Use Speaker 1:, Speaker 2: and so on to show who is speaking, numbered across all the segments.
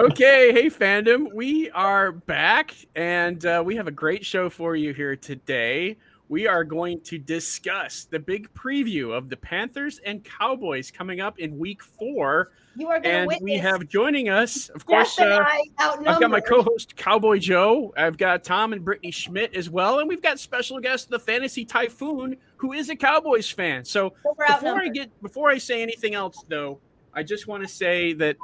Speaker 1: Okay, hey fandom, we are back and we have a great show for you here today. We are going to discuss the big preview of the Panthers and Cowboys coming up in week 4.
Speaker 2: You are going to
Speaker 1: And
Speaker 2: witness.
Speaker 1: we have joining us, of
Speaker 2: Jeff
Speaker 1: course,
Speaker 2: and I
Speaker 1: I've got my
Speaker 2: outnumbered.
Speaker 1: co-host Cowboy Joe. I've got Tom and Brittany Schmidt as well, and we've got special guest the Fantasy Typhoon, who is a Cowboys fan. So
Speaker 2: we're outnumbered.
Speaker 1: before I say anything else, though, I just want to say that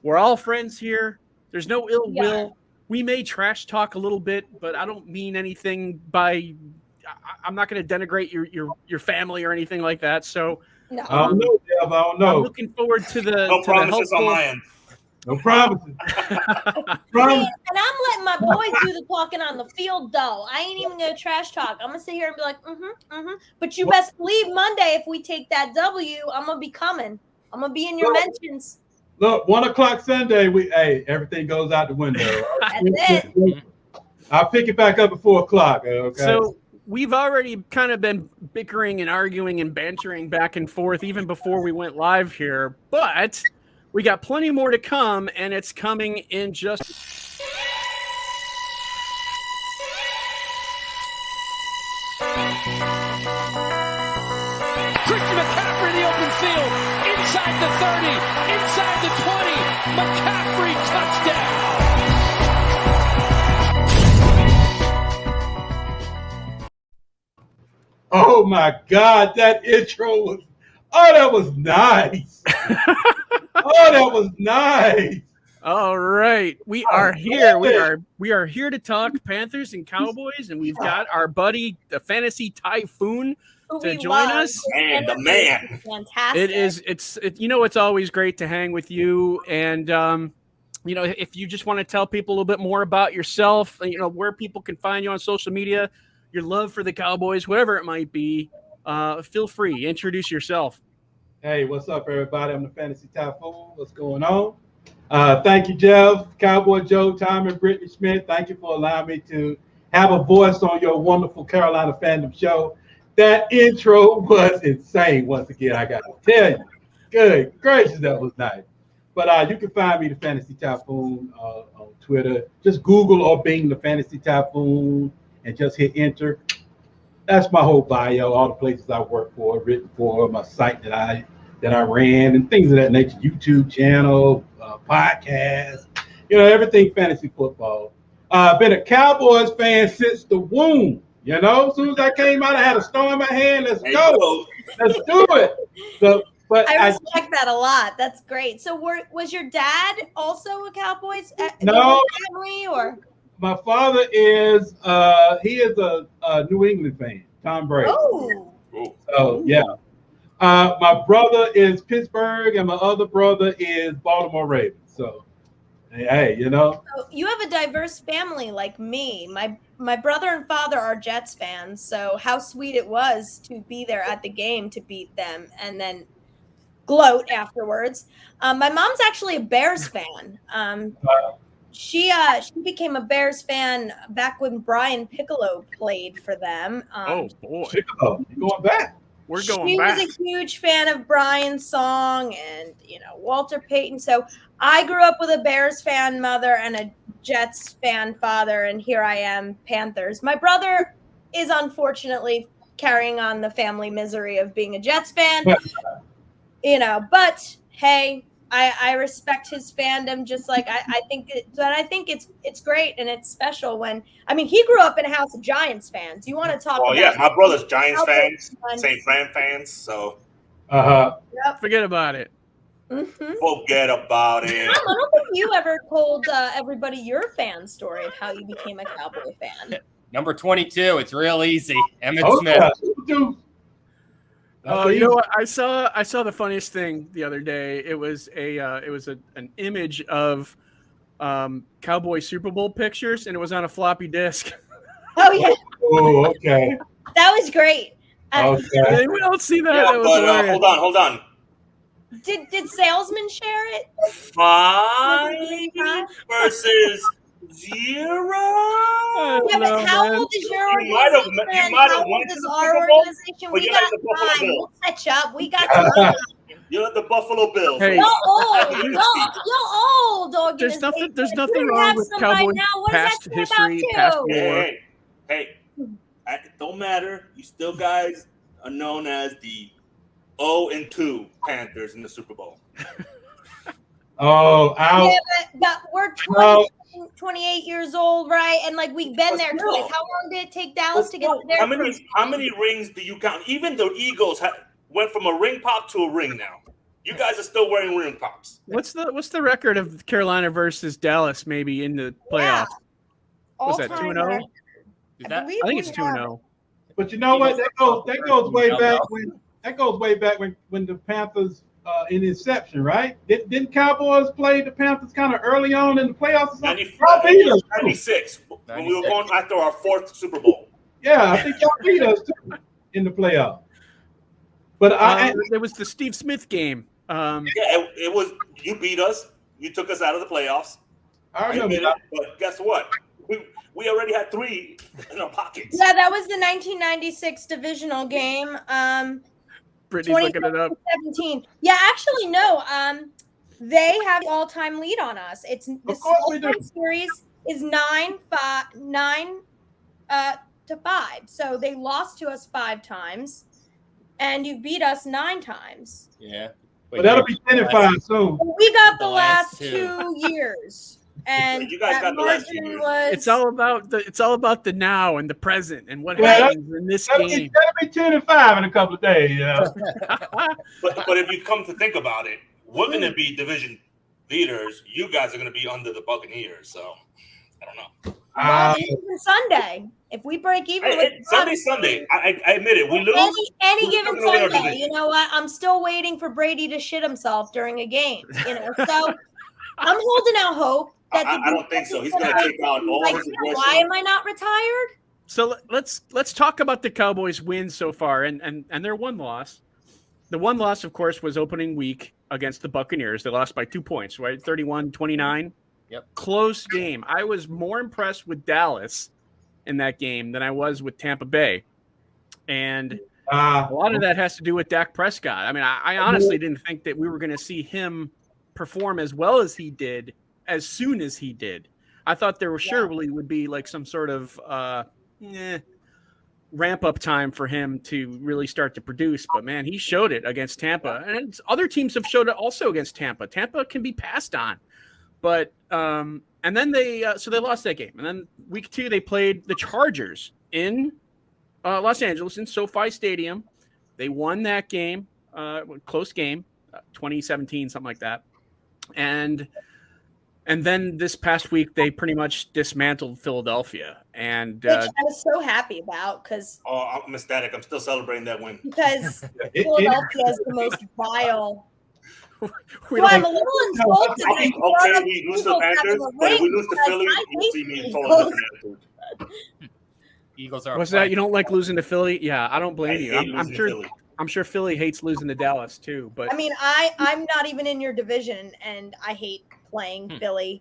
Speaker 1: we're all friends here. There's no ill will. We may trash talk a little bit, but I don't mean anything by. I'm not going to denigrate your family or anything like that. So
Speaker 2: No.
Speaker 3: I don't know, Jeff. I don't know.
Speaker 1: I'm looking forward to the
Speaker 4: No
Speaker 1: to
Speaker 4: promises
Speaker 1: the
Speaker 4: on my end.
Speaker 3: No promises.
Speaker 2: And I'm letting my boys do the talking on the field, though. I ain't even gonna trash talk. I'm gonna sit here and be like, But you best believe Monday, if we take that W, I'm gonna be coming. I'm gonna be in your mentions.
Speaker 3: Look, 1 o'clock Sunday, everything goes out the window.
Speaker 2: That's it.
Speaker 3: I'll pick it back up at 4 o'clock. Okay.
Speaker 1: So we've already kind of been bickering and arguing and bantering back and forth even before we went live here, but we got plenty more to come, and it's coming in just.
Speaker 5: Christian McCaffrey in the open field, inside the 30, inside the 20, McCaffrey touchdown.
Speaker 3: Oh my God, that intro was. Oh, that was nice. That was nice.
Speaker 1: All right, we are here. We are here to talk Panthers and Cowboys, and we've got our buddy, the Fantasy Typhoon, to join us.
Speaker 4: And the man.
Speaker 2: Fantastic.
Speaker 1: It's always great to hang with you, and if you just want to tell people a little bit more about yourself, where people can find you on social media, your love for the Cowboys, whatever it might be, feel free. Introduce yourself.
Speaker 3: Hey, what's up, everybody? I'm the Fantasy Typhoon. What's going on? Thank you, Jeff, Cowboy Joe, Tom, and Brittany Schmidt. Thank you for allowing me to have a voice on your wonderful Carolina fandom show. That intro was insane. Once again, I got to tell you. Good gracious, that was nice. But you can find me, the Fantasy Typhoon, on Twitter. Just Google or Bing the Fantasy Typhoon and just hit enter. That's my whole bio, all the places I work for, written for, my site that I ran, and things of that nature. YouTube channel, podcast, everything fantasy football. I've been a Cowboys fan since the womb. As soon as I came out, I had a star in my hand. Let's go. Let's do it. So, but
Speaker 2: I respect that a lot. That's great. So, was your dad also a Cowboys family, or?
Speaker 3: My father is he is a New England fan, Tom Brady.
Speaker 2: Oh.
Speaker 3: So yeah. My brother is Pittsburgh, and my other brother is Baltimore Ravens. So, hey,
Speaker 2: So you have a diverse family like me. My brother and father are Jets fans, so how sweet it was to be there at the game to beat them and then gloat afterwards. My mom's actually a Bears fan. She became a Bears fan back when Brian Piccolo played for them.
Speaker 1: Oh boy,
Speaker 3: Piccolo, you going back?
Speaker 1: We're going back.
Speaker 2: She was a huge fan of Brian's song and Walter Payton. So I grew up with a Bears fan mother and a Jets fan father, and here I am, Panthers. My brother is unfortunately carrying on the family misery of being a Jets fan. But hey, I respect his fandom just like I think it's great and it's special when he grew up in a house of Giants fans. You want to talk about
Speaker 4: yeah, my brother's Giants fans, St. Fran fans, so
Speaker 2: Yep.
Speaker 1: Forget about it.
Speaker 2: Mm-hmm.
Speaker 4: Forget about it.
Speaker 2: I don't think you ever told everybody your fan story of how you became a Cowboy fan.
Speaker 6: Number 22, it's real easy. Emmett Smith.
Speaker 3: Yeah.
Speaker 1: Oh, you know what? I saw the funniest thing the other day. It was an image of Cowboy Super Bowl pictures, and it was on a floppy disk.
Speaker 2: Oh yeah.
Speaker 3: Oh, okay.
Speaker 2: That was great.
Speaker 3: Okay.
Speaker 1: We don't see that.
Speaker 4: Yeah,
Speaker 1: That was
Speaker 4: but
Speaker 1: hilarious.
Speaker 4: hold on.
Speaker 2: Did Salesman share it?
Speaker 4: 5 versus 0.
Speaker 2: Yeah, but how old is your
Speaker 4: You might have
Speaker 2: organization?
Speaker 4: won
Speaker 2: How
Speaker 4: to
Speaker 2: old
Speaker 4: the
Speaker 2: is
Speaker 4: Super
Speaker 2: our
Speaker 4: Bowl,
Speaker 2: organization?
Speaker 4: but
Speaker 2: We
Speaker 4: you're
Speaker 2: got
Speaker 4: not the Buffalo
Speaker 2: time.
Speaker 4: Bills.
Speaker 2: We'll catch up. We got time.
Speaker 4: You're the Buffalo Bills.
Speaker 1: Hey.
Speaker 2: You're old. You're old, organization.
Speaker 1: There's nothing
Speaker 2: You
Speaker 1: wrong
Speaker 2: have
Speaker 1: with
Speaker 2: somebody
Speaker 1: Cowboys
Speaker 2: now. What does
Speaker 1: past
Speaker 2: that say
Speaker 1: history,
Speaker 2: about
Speaker 1: past
Speaker 2: you?
Speaker 1: war.
Speaker 4: Hey, it don't matter. You still guys are known as the 0-2 Panthers in the Super Bowl.
Speaker 3: Oh, out.
Speaker 2: Yeah, but we're 28 years old, right? And like we've been there twice. How long did it take Dallas to get there?
Speaker 4: How many rings do you count? Even the Eagles went from a ring pop to a ring now. You guys are still wearing ring pops.
Speaker 1: What's the record of Carolina versus Dallas maybe in the playoffs? Was that 2-0? I think it's 2-0.
Speaker 3: But you know what? That goes way back when the Panthers in inception, right? Didn't Cowboys play the Panthers kind of early on in the playoffs?
Speaker 4: 96 when we were going after our 4th Super Bowl.
Speaker 3: Yeah, I think y'all beat us too in the playoffs. But
Speaker 1: it was the Steve Smith game.
Speaker 4: It was. You beat us. You took us out of the playoffs.
Speaker 3: I remember.
Speaker 4: But guess what? We already had 3 in our pockets.
Speaker 2: Yeah, that was the 1996 divisional game.
Speaker 1: Brittany's looking it up.
Speaker 2: 17. Yeah, actually, no. They have the all-time lead on us. It's this all-time series is 9-5. So they lost to us 5 times, and you beat us 9 times.
Speaker 6: Yeah,
Speaker 3: but that'll be 10-5 soon.
Speaker 2: We got the last 2 years. And
Speaker 4: you guys got the last 2 years.
Speaker 1: It's all about the now and the present and what happens in this game.
Speaker 3: That'll be 10-5 in a couple of days. Yeah.
Speaker 4: but if you come to think about it, we're going to be division leaders. You guys are going to be under the Buccaneers. So I don't know.
Speaker 2: Even Sunday, if we break even with
Speaker 4: Sunday. I admit it. We lose
Speaker 2: any given Sunday. You know what? I'm still waiting for Brady to shit himself during a game. You know, so I'm holding out hope.
Speaker 4: I don't think so. He's going to take out all his aggression.
Speaker 2: Why am I not retired?
Speaker 1: So let's talk about the Cowboys' wins so far and their one loss. The one loss, of course, was opening week against the Buccaneers. They lost by 2 points, right? 31-29.
Speaker 6: Yep.
Speaker 1: Close game. I was more impressed with Dallas in that game than I was with Tampa Bay. And a lot of that has to do with Dak Prescott. I mean, I honestly didn't think that we were going to see him perform as well as he did as soon as he did. I thought there surely would be like some sort of ramp up time for him to really start to produce. But man, he showed it against Tampa, and other teams have showed it also against Tampa. Tampa can be passed on, but and then they lost that game. And then week 2, they played the Chargers in Los Angeles in SoFi Stadium. They won that game, close game, 2017, something like that. And then this past week, they pretty much dismantled Philadelphia. And
Speaker 2: which I was so happy about because
Speaker 4: I'm ecstatic. I'm still celebrating that win.
Speaker 2: Because Philadelphia is the most vile. I'm a little insulted.
Speaker 4: Okay, we lose to Panthers, but if we lose to Philly, you'll see me in total different attitude.
Speaker 6: Eagles are.
Speaker 1: What's that? You don't like losing to Philly? Yeah, I don't blame you. I'm sure Philly hates losing to Dallas too. But
Speaker 2: I mean, I'm not even in your division, and I hate playing Philly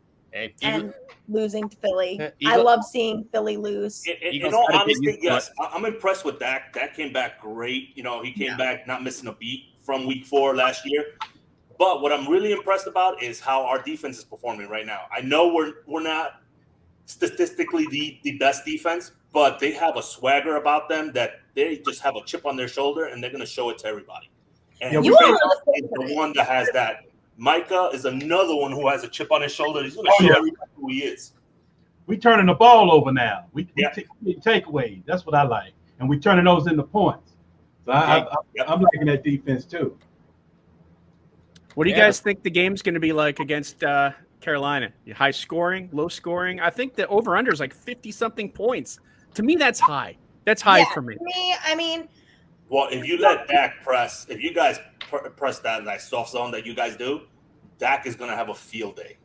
Speaker 2: and losing to Philly. I love seeing Philly lose.
Speaker 4: In all honesty, yes, I'm impressed with Dak. Dak came back great. You know, he came back not missing a beat from week 4 last year. But what I'm really impressed about is how our defense is performing right now. I know we're not statistically the best defense, but they have a swagger about them that they just have a chip on their shoulder, and they're going to show it to everybody. And
Speaker 2: you are
Speaker 4: the one that has that. Micah is another one who has a chip on his shoulder. He's going to show everybody who he is.
Speaker 3: We turning the ball over now. We take takeaways. That's what I like. And we turning those into points. So I'm liking that defense too.
Speaker 1: What do you guys think the game's going to be like against Carolina? High scoring, low scoring? I think the over-under is like 50-something points. To me, that's high. That's high for me.
Speaker 2: I mean,
Speaker 4: well, if you let Dak press, if you guys press that like soft zone that you guys do, Dak is going to have a field day.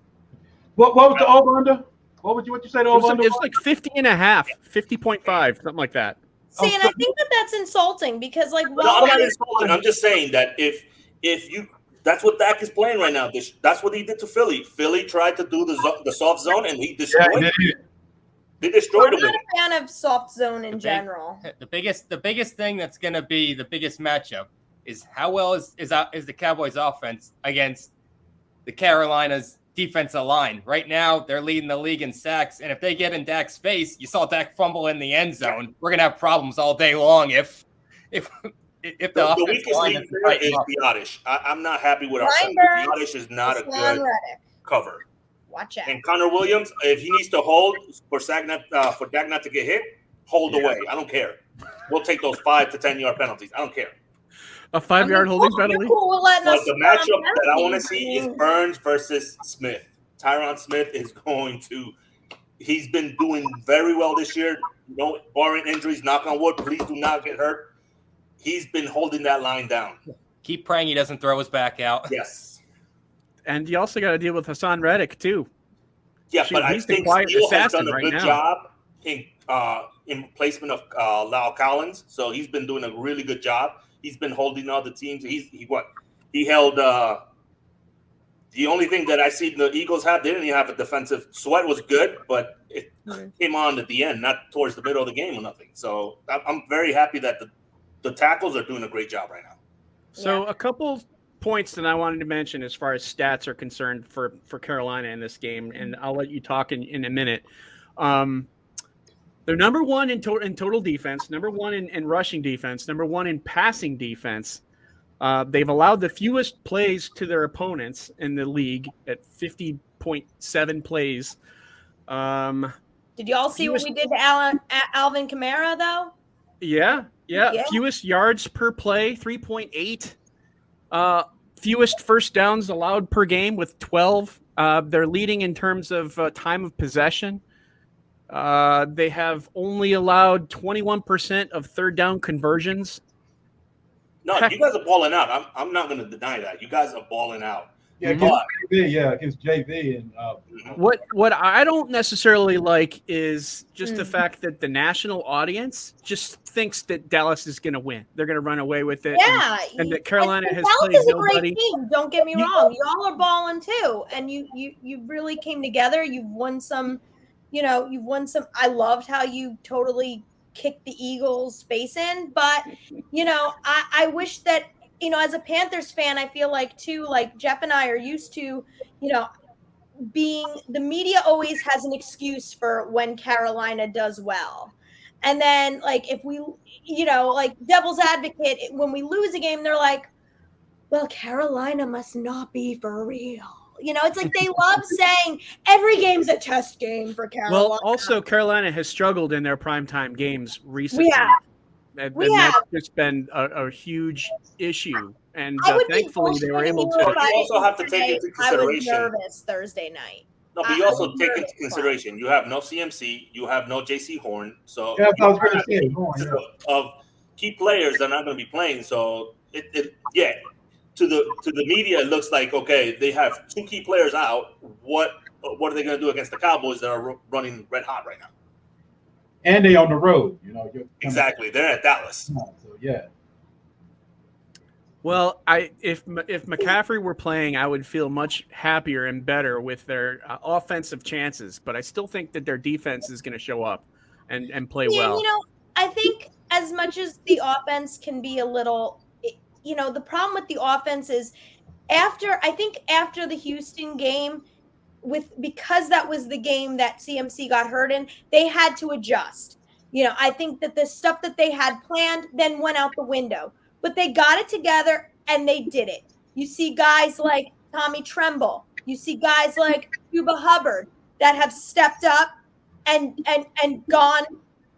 Speaker 3: What was the over-under? What you say the over-under?
Speaker 1: It's like 50.5, 50.5, something like that.
Speaker 2: See, and I think that's insulting because, like,
Speaker 4: no, I'm not insulting. I'm just saying that if you, that's what Dak is playing right now. That's what he did to Philly. Philly tried to do the soft zone, and he destroyed it. They destroyed him.
Speaker 2: I'm not a fan of soft zone in general.
Speaker 6: The biggest thing that's going to be the biggest matchup is how well is the Cowboys offense against the Carolina's defensive line. Right now, they're leading the league in sacks, and if they get in Dak's face, you saw Dak fumble in the end zone. We're gonna have problems all day long if the
Speaker 4: weakest
Speaker 6: line
Speaker 4: link there is Biotish. I'm not happy with our center. Biotish is not a good cover.
Speaker 2: Watch out.
Speaker 4: And Connor Williams, if he needs to hold for Dak not to get hit, hold away. I don't care. We'll take those 5 to 10 yard penalties. I don't care.
Speaker 1: A 5-yard holding penalty.
Speaker 4: But the matchup that I want to see is Burns versus Smith. Tyron Smith is going to. He's been doing very well this year. No, barring injuries, knock on wood. Please do not get hurt. He's been holding that line down.
Speaker 6: Keep praying he doesn't throw his back out.
Speaker 4: Yes.
Speaker 1: And you also got to deal with Hassan Reddick too.
Speaker 4: Yeah, but I think Steele has done a good job in replacement of Lyle Collins. So he's been doing a really good job. He's been holding all the teams. He held. The only thing that I see the Eagles have, they didn't even have a defensive. Sweat was good, but it came on at the end, not towards the middle of the game or nothing. So I'm very happy that the tackles are doing a great job right now.
Speaker 1: So a couple points that I wanted to mention as far as stats are concerned for Carolina in this game, and I'll let you talk in a minute. They're number one in total defense, number one in rushing defense, number one in passing defense. They've allowed the fewest plays to their opponents in the league at 50.7 plays.
Speaker 2: Did y'all see what we did to Alvin Kamara, though?
Speaker 1: Yeah. Fewest yards per play, 3.8. Fewest first downs allowed per game with 12. They're leading in terms of time of possession. They have only allowed 21% of third down conversions.
Speaker 4: No, you guys are balling out. I'm not going to deny that. You guys are balling out.
Speaker 3: Yeah, against JV. And
Speaker 1: what I don't necessarily like is just the fact that the national audience just thinks that Dallas is going to win. They're going to run away with it.
Speaker 2: Yeah,
Speaker 1: and that Carolina has
Speaker 2: Dallas
Speaker 1: played
Speaker 2: is a
Speaker 1: nobody.
Speaker 2: great team. Don't get me wrong. Y'all are balling too, and you really came together. You've won some. You've won some. I loved how you totally kicked the Eagles' face in, but I wish that. As a Panthers fan, I feel like too, like Jeff and I are used to, being the media always has an excuse for when Carolina does well. And then like, if we, like devil's advocate, when we lose a game, they're like, well, Carolina must not be for real. It's like they love saying every game's a test game for Carolina.
Speaker 1: Well, also Carolina has struggled in their primetime games recently.
Speaker 2: We have.
Speaker 1: And that's just been a huge issue, and thankfully they were able to.
Speaker 4: You also have to take into consideration.
Speaker 2: I was nervous Thursday night.
Speaker 4: No, but you also take into consideration you have no CMC, you have no JC Horn, so
Speaker 3: I was going to say
Speaker 4: of key players are not going to be playing. So to the media it looks like okay, they have 2 key players out. What are they going to do against the Cowboys that are running red hot right now?
Speaker 3: And they on the road,
Speaker 4: Exactly, they're at Dallas.
Speaker 3: So yeah.
Speaker 1: Well, if McCaffrey were playing, I would feel much happier and better with their offensive chances. But I still think that their defense is going to show up and play well.
Speaker 2: I think as much as the offense can be a little, the problem with the offense is after the Houston game. Because that was the game that CMC got hurt in, they had to adjust. I think that the stuff that they had planned then went out the window. But they got it together and they did it. You see guys like Tommy Tremble. You see guys like Chuba Hubbard that have stepped up and gone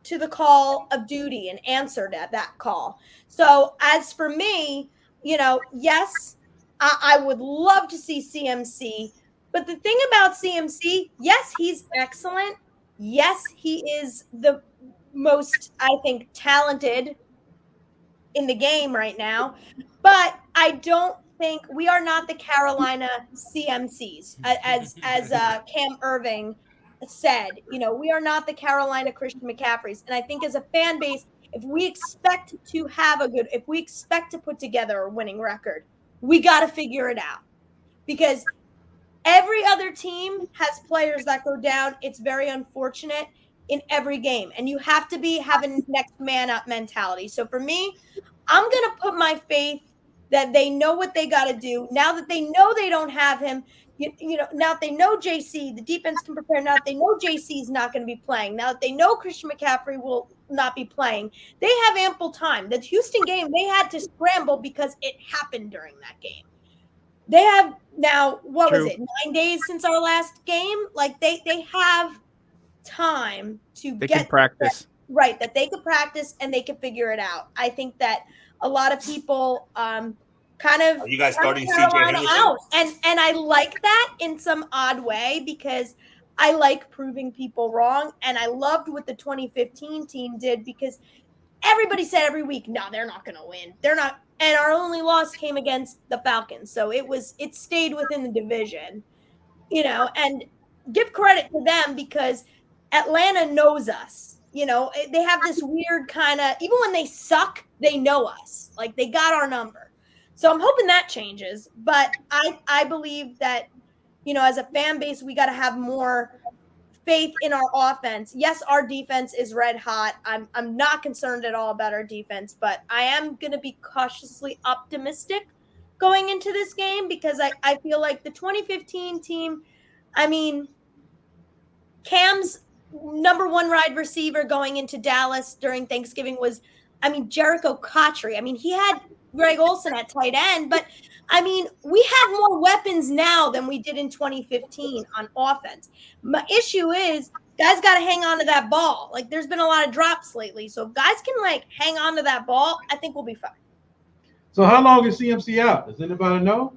Speaker 2: to the call of duty and answered at that call. So as for me, yes, I would love to see CMC. But the thing about CMC, yes, he's excellent. Yes, he is the most, I think, talented in the game right now. But I don't think we are not the Carolina CMCs, as Cam Irving said. We are not the Carolina Christian McCaffreys. And I think as a fan base, if we expect to put together a winning record, we got to figure it out. Because every other team has players that go down. It's very unfortunate in every game. And you have to have a next man up mentality. So for me, I'm going to put my faith that they know what they got to do. Now that they know they don't have him, now that they know JC, the defense can prepare. Now that they know JC is not going to be playing. Now that they know Christian McCaffrey will not be playing, they have ample time. The Houston game, they had to scramble because it happened during that game. They have now, what was it, 9 days since our last game? Like they have time to get
Speaker 1: practice.
Speaker 2: Right, that they could practice and they could figure it out. I think that a lot of people kind of
Speaker 4: are you guys starting
Speaker 2: Carolina
Speaker 4: CJ
Speaker 2: out, and I like that in some odd way because I like proving people wrong, and I loved what the 2015 team did because everybody said every week, no, they're not going to win. They're not. And our only loss came against the Falcons. So it stayed within the division, and give credit to them because Atlanta knows us. They have this weird kind of, even when they suck, they know us. Like they got our number. So I'm hoping that changes. But I believe that, as a fan base, we got to have more faith in our offense. Yes, our defense is red hot. I'm not concerned at all about our defense, but I am going to be cautiously optimistic going into this game because I feel like the 2015 team, Cam's number one wide receiver going into Dallas during Thanksgiving was, Jericho Cotchery. He had Greg Olsen at tight end, but we have more weapons now than we did in 2015 on offense. My issue is guys got to hang on to that ball. Like there's been a lot of drops lately. So if guys can hang on to that ball, I think we'll be fine.
Speaker 3: So how long is CMC out? Does anybody know?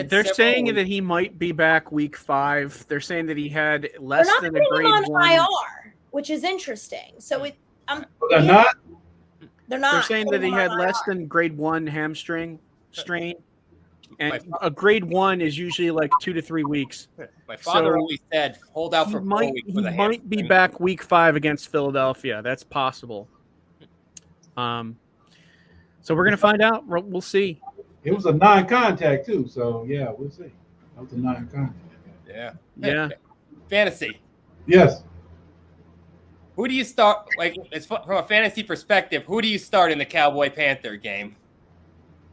Speaker 1: They're saying that he might be back week 5. They're saying that he had less than a grade 1.
Speaker 2: IR, which is interesting. So
Speaker 3: They're not.
Speaker 2: They're not.
Speaker 1: They're saying that he had less than grade 1 hamstring strain, and a grade 1 is usually like 2 to 3 weeks.
Speaker 6: My father always said, "Hold out for 4 weeks."
Speaker 1: He might be back week 5 against Philadelphia. That's possible. So we're gonna find out. We'll see.
Speaker 3: It was a non-contact too, so yeah, we'll see. That was a non-contact.
Speaker 1: Yeah.
Speaker 6: Fantasy.
Speaker 3: Yes.
Speaker 6: Who do you start? From a fantasy perspective, who do you start in the Cowboy Panther game?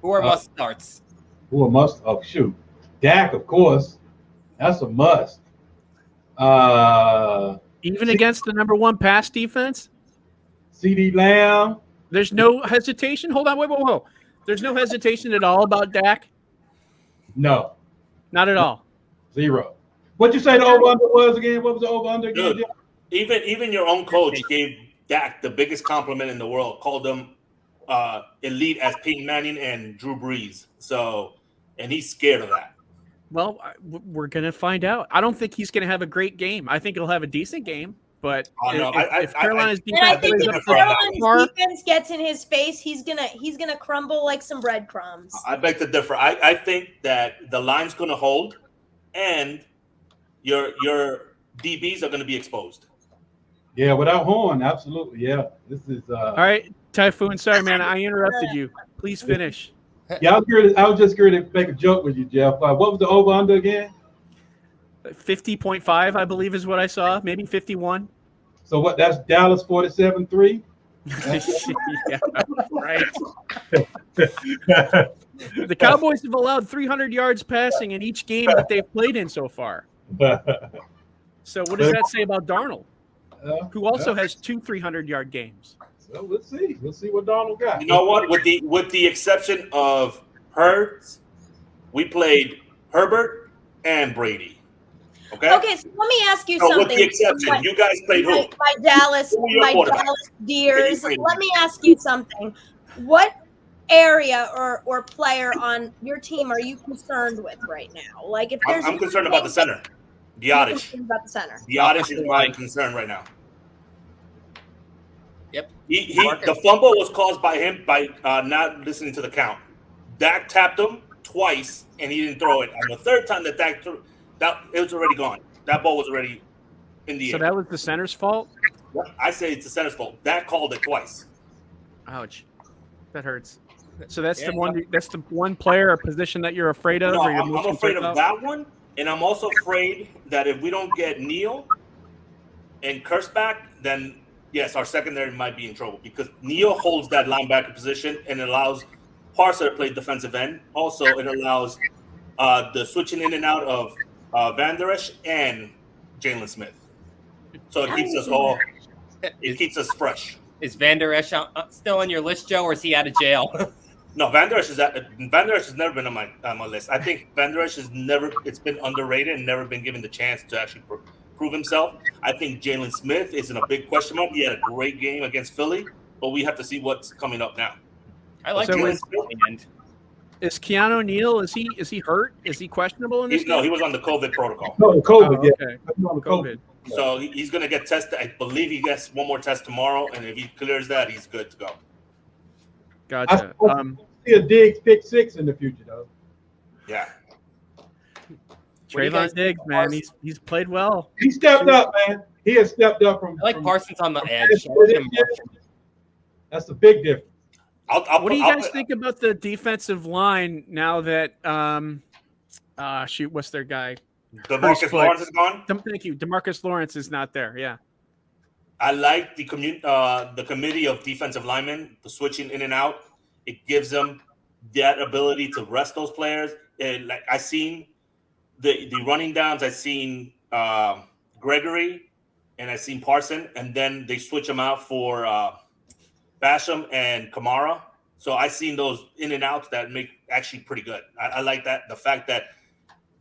Speaker 6: Who are must starts?
Speaker 3: Who are must? Oh shoot, Dak, of course. That's a must.
Speaker 1: Even against the number 1 pass defense,
Speaker 3: CeeDee Lamb.
Speaker 1: There's no hesitation. Hold on, whoa. There's no hesitation at all about Dak?
Speaker 3: No.
Speaker 1: Not at all.
Speaker 3: 0. What'd you say the over-under was again? What was the over-under again?
Speaker 4: Dude, even your own coach gave Dak the biggest compliment in the world, called him elite as Peyton Manning and Drew Brees. So, and he's scared of that.
Speaker 1: Well, we're going to find out. I don't think he's going to have a great game. I think he'll have a decent game. But if Carolina's defense
Speaker 2: plays up Carolina's defense gets in his face, he's gonna crumble like some breadcrumbs.
Speaker 4: I beg to differ. I think that the line's gonna hold, and your DBs are gonna be exposed.
Speaker 3: Yeah, without Horn, absolutely. Yeah, this is.
Speaker 1: All right, Typhoon. Sorry, man, I interrupted you. Please finish.
Speaker 3: Yeah, I was just going to make a joke with you, Jeff. What was the over under again?
Speaker 1: 50.5, I believe, is what I saw. Maybe 51.
Speaker 3: So what? That's Dallas 47-3.
Speaker 1: Yeah, right. The Cowboys have allowed 300 yards passing in each game that they've played in so far. So what does that say about Darnold, who also has 2 300-yard games?
Speaker 3: So let's see. Let's see what Darnold got.
Speaker 4: You know what? With the exception of Hurts, we played Herbert and Brady.
Speaker 2: Okay, so let me ask you something.
Speaker 4: With the exception, you guys played who?
Speaker 2: My Dallas Deers. Let me ask you something. What area or player on your team are you concerned with right now? Like, if there's
Speaker 4: I'm concerned about the center, Giannis.
Speaker 2: About the center.
Speaker 4: Giannis is my concern right now.
Speaker 6: Yep.
Speaker 4: The fumble was caused by him by not listening to the count. Dak tapped him twice and he didn't throw it. On the third time that Dak threw, it was already gone. That ball was already in the air.
Speaker 1: So that was the center's fault?
Speaker 4: I say it's the center's fault. Dak called it twice.
Speaker 1: Ouch. That hurts. So that's the one. That's the one player or position that you're afraid of.
Speaker 4: No, I'm afraid of that one, and I'm also afraid that if we don't get Neal and Curse back, then yes, our secondary might be in trouble because Neal holds that linebacker position and allows Parser played defensive end. Also, it allows the switching in and out of Van Der Esch and Jalen Smith. So it keeps us all. It keeps us fresh.
Speaker 6: Is Van Der Esch still on your list, Joe, or is he out of jail?
Speaker 4: No, Van Der Esch has never been on my list. I think Van Der Esch it's been underrated and never been given the chance to actually prove himself. I think Jalen Smith is in a big question mark. He had a great game against Philly, but we have to see what's coming up now.
Speaker 6: I like Jalen Smith at the end.
Speaker 1: Is Keanu Neal? Is he hurt? Is he questionable in this game?
Speaker 4: No, he was on the COVID protocol.
Speaker 3: No, COVID.
Speaker 1: Oh,
Speaker 3: Yeah,
Speaker 1: okay.
Speaker 3: on the
Speaker 1: COVID.
Speaker 4: So he's going to get tested. I believe he gets one more test tomorrow, and if he clears that, he's good to go.
Speaker 1: Gotcha.
Speaker 3: I see a Diggs pick 6 in the future, though.
Speaker 4: Yeah.
Speaker 1: Trayvon Diggs, man, he's played well.
Speaker 3: He stepped up, man. He has stepped up from.
Speaker 6: I like
Speaker 3: from,
Speaker 6: Parsons on the edge.
Speaker 3: That's a big difference.
Speaker 1: What do you guys think about the defensive line now that what's their guy?
Speaker 4: DeMarcus Lawrence is gone?
Speaker 1: Thank you. DeMarcus Lawrence is not there. Yeah.
Speaker 4: I like the committee of defensive linemen, the switching in and out. It gives them that ability to rest those players. And like I seen the running downs, I seen Gregory and I seen Parson, and then they switch them out for Basham and Kamara. So I seen those in and outs that make actually pretty good. I like that, the fact that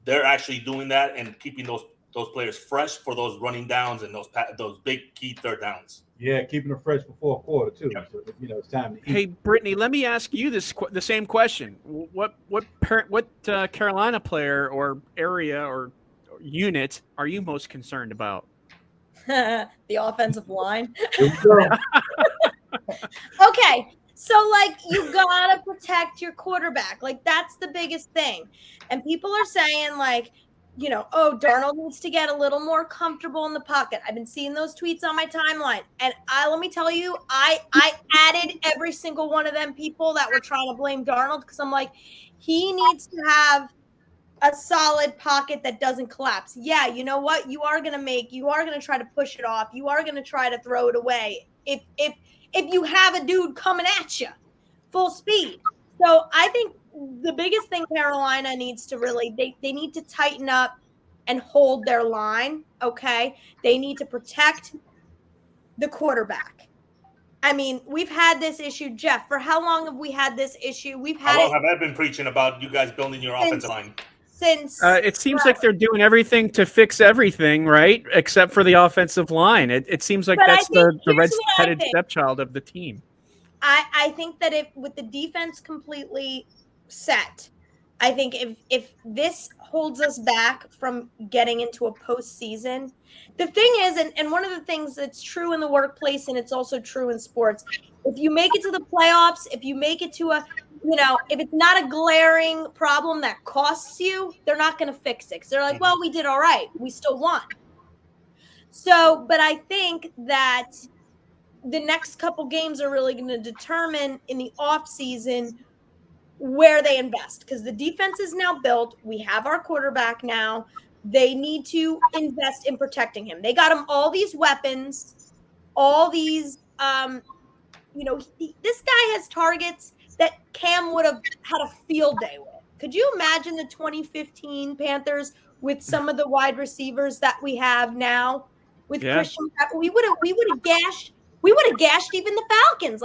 Speaker 4: they're actually doing that and keeping those players fresh for those running downs and those big key third downs.
Speaker 3: Yeah, keeping them fresh before a quarter too.
Speaker 4: Yep.
Speaker 3: So, it's time to eat.
Speaker 1: Hey, Brittany, let me ask you the same question. What Carolina player or area or unit are you most concerned about?
Speaker 2: The offensive line.
Speaker 3: Here we go.
Speaker 2: Okay, so like you gotta protect your quarterback. Like that's the biggest thing. And people are saying like, oh, Darnold needs to get a little more comfortable in the pocket. I've been seeing those tweets on my timeline. And let me tell you, I added every single one of them people that were trying to blame Darnold because I'm like, he needs to have a solid pocket that doesn't collapse. Yeah, you know what? You are going to try to push it off. You are going to try to throw it away. If you have a dude coming at you full speed. So I think the biggest thing Carolina needs to really, they need to tighten up and hold their line, okay? They need to protect the quarterback. I mean, we've had this issue, Jeff. For how long have we had this issue?
Speaker 4: How long have I been preaching about you guys building your offensive line?
Speaker 1: It seems like they're doing everything to fix everything, right? Except for the offensive line. It seems like that's the red-headed stepchild of the team.
Speaker 2: I think that with the defense completely set, I think if this holds us back from getting into a postseason, the thing is, and one of the things that's true in the workplace and it's also true in sports, if you make it to the playoffs, if you make it to if it's not a glaring problem that costs you, they're not going to fix it. 'Cause they're like, well, we did all right. We still won. So, but I think that the next couple games are really going to determine in the offseason where they invest because the defense is now built. We have our quarterback now. They need to invest in protecting him. They got him all these weapons, all these, this guy has targets that Cam would have had a field day with. Could you imagine the 2015 Panthers with some of the wide receivers that we have now with Christian Pepper? We would have gashed even the Falcons,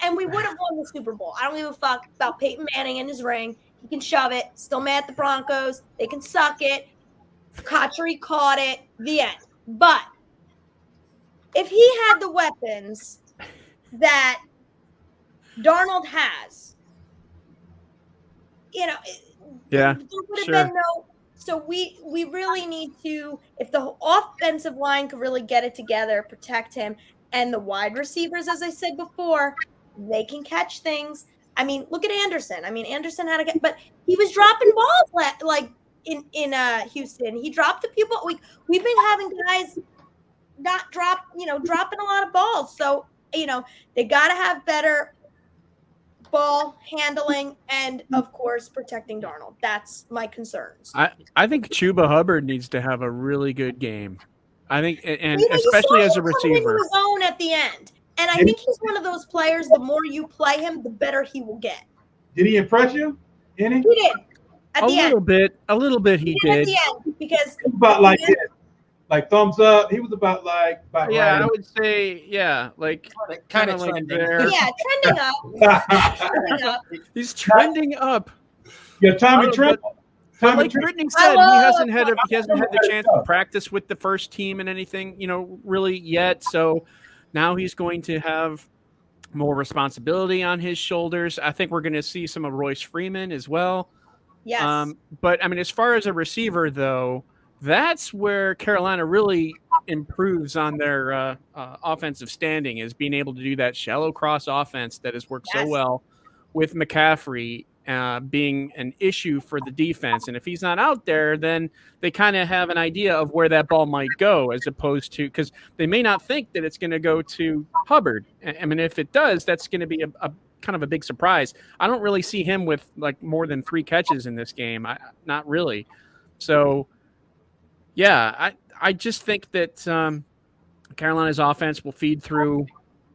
Speaker 2: and we would have won the Super Bowl. I don't give a fuck about Peyton Manning and his ring. He can shove it. Still mad at the Broncos. They can suck it. Cotchery caught it. The end. But if he had the weapons that Darnold has, there would have been no. So we really need to, if the offensive line could really get it together, protect him. And the wide receivers, as I said before, they can catch things. I mean, look at Anderson. I mean, Anderson had but he was dropping balls like in Houston. He dropped a few balls. We've been having guys not dropping a lot of balls. So, they got to have better ball handling and, of course, protecting Darnold. That's my concerns.
Speaker 1: I think Chuba Hubbard needs to have a really good game. I think, and especially as a receiver.
Speaker 2: His own at the end. And I think he's one of those players, the more you play him, the better he will get.
Speaker 3: Did he impress you? Any?
Speaker 2: He did. At the end.
Speaker 1: A little bit he
Speaker 2: At
Speaker 1: did.
Speaker 2: the end, because
Speaker 3: About like this. Like thumbs up. He was about
Speaker 1: Yeah,
Speaker 3: right.
Speaker 1: I would say, yeah, like
Speaker 6: Kind of
Speaker 1: like
Speaker 6: trending.
Speaker 1: there.
Speaker 2: yeah, trending up. Trending up.
Speaker 1: He's trending up.
Speaker 3: Yeah, Tommy
Speaker 1: Oh,
Speaker 3: Trent.
Speaker 1: But
Speaker 3: Tommy
Speaker 1: like
Speaker 3: Trent.
Speaker 1: Brittany said, he hasn't had the chance to
Speaker 3: stuff.
Speaker 1: practice with the first team and anything, really yet. So now he's going to have more responsibility on his shoulders. I think we're going to see some of Royce Freeman as well.
Speaker 2: Yes.
Speaker 1: But I mean, as far as a receiver, though, that's where Carolina really improves on their offensive standing, is being able to do that shallow cross offense that has worked so well with McCaffrey being an issue for the defense. And if he's not out there, then they kind of have an idea of where that ball might go, as opposed to, because they may not think that it's going to go to Hubbard. I mean, if it does, that's going to be a kind of a big surprise. I don't really see him with like more than 3 catches in this game. Not really. So, yeah, I just think that Carolina's offense will feed through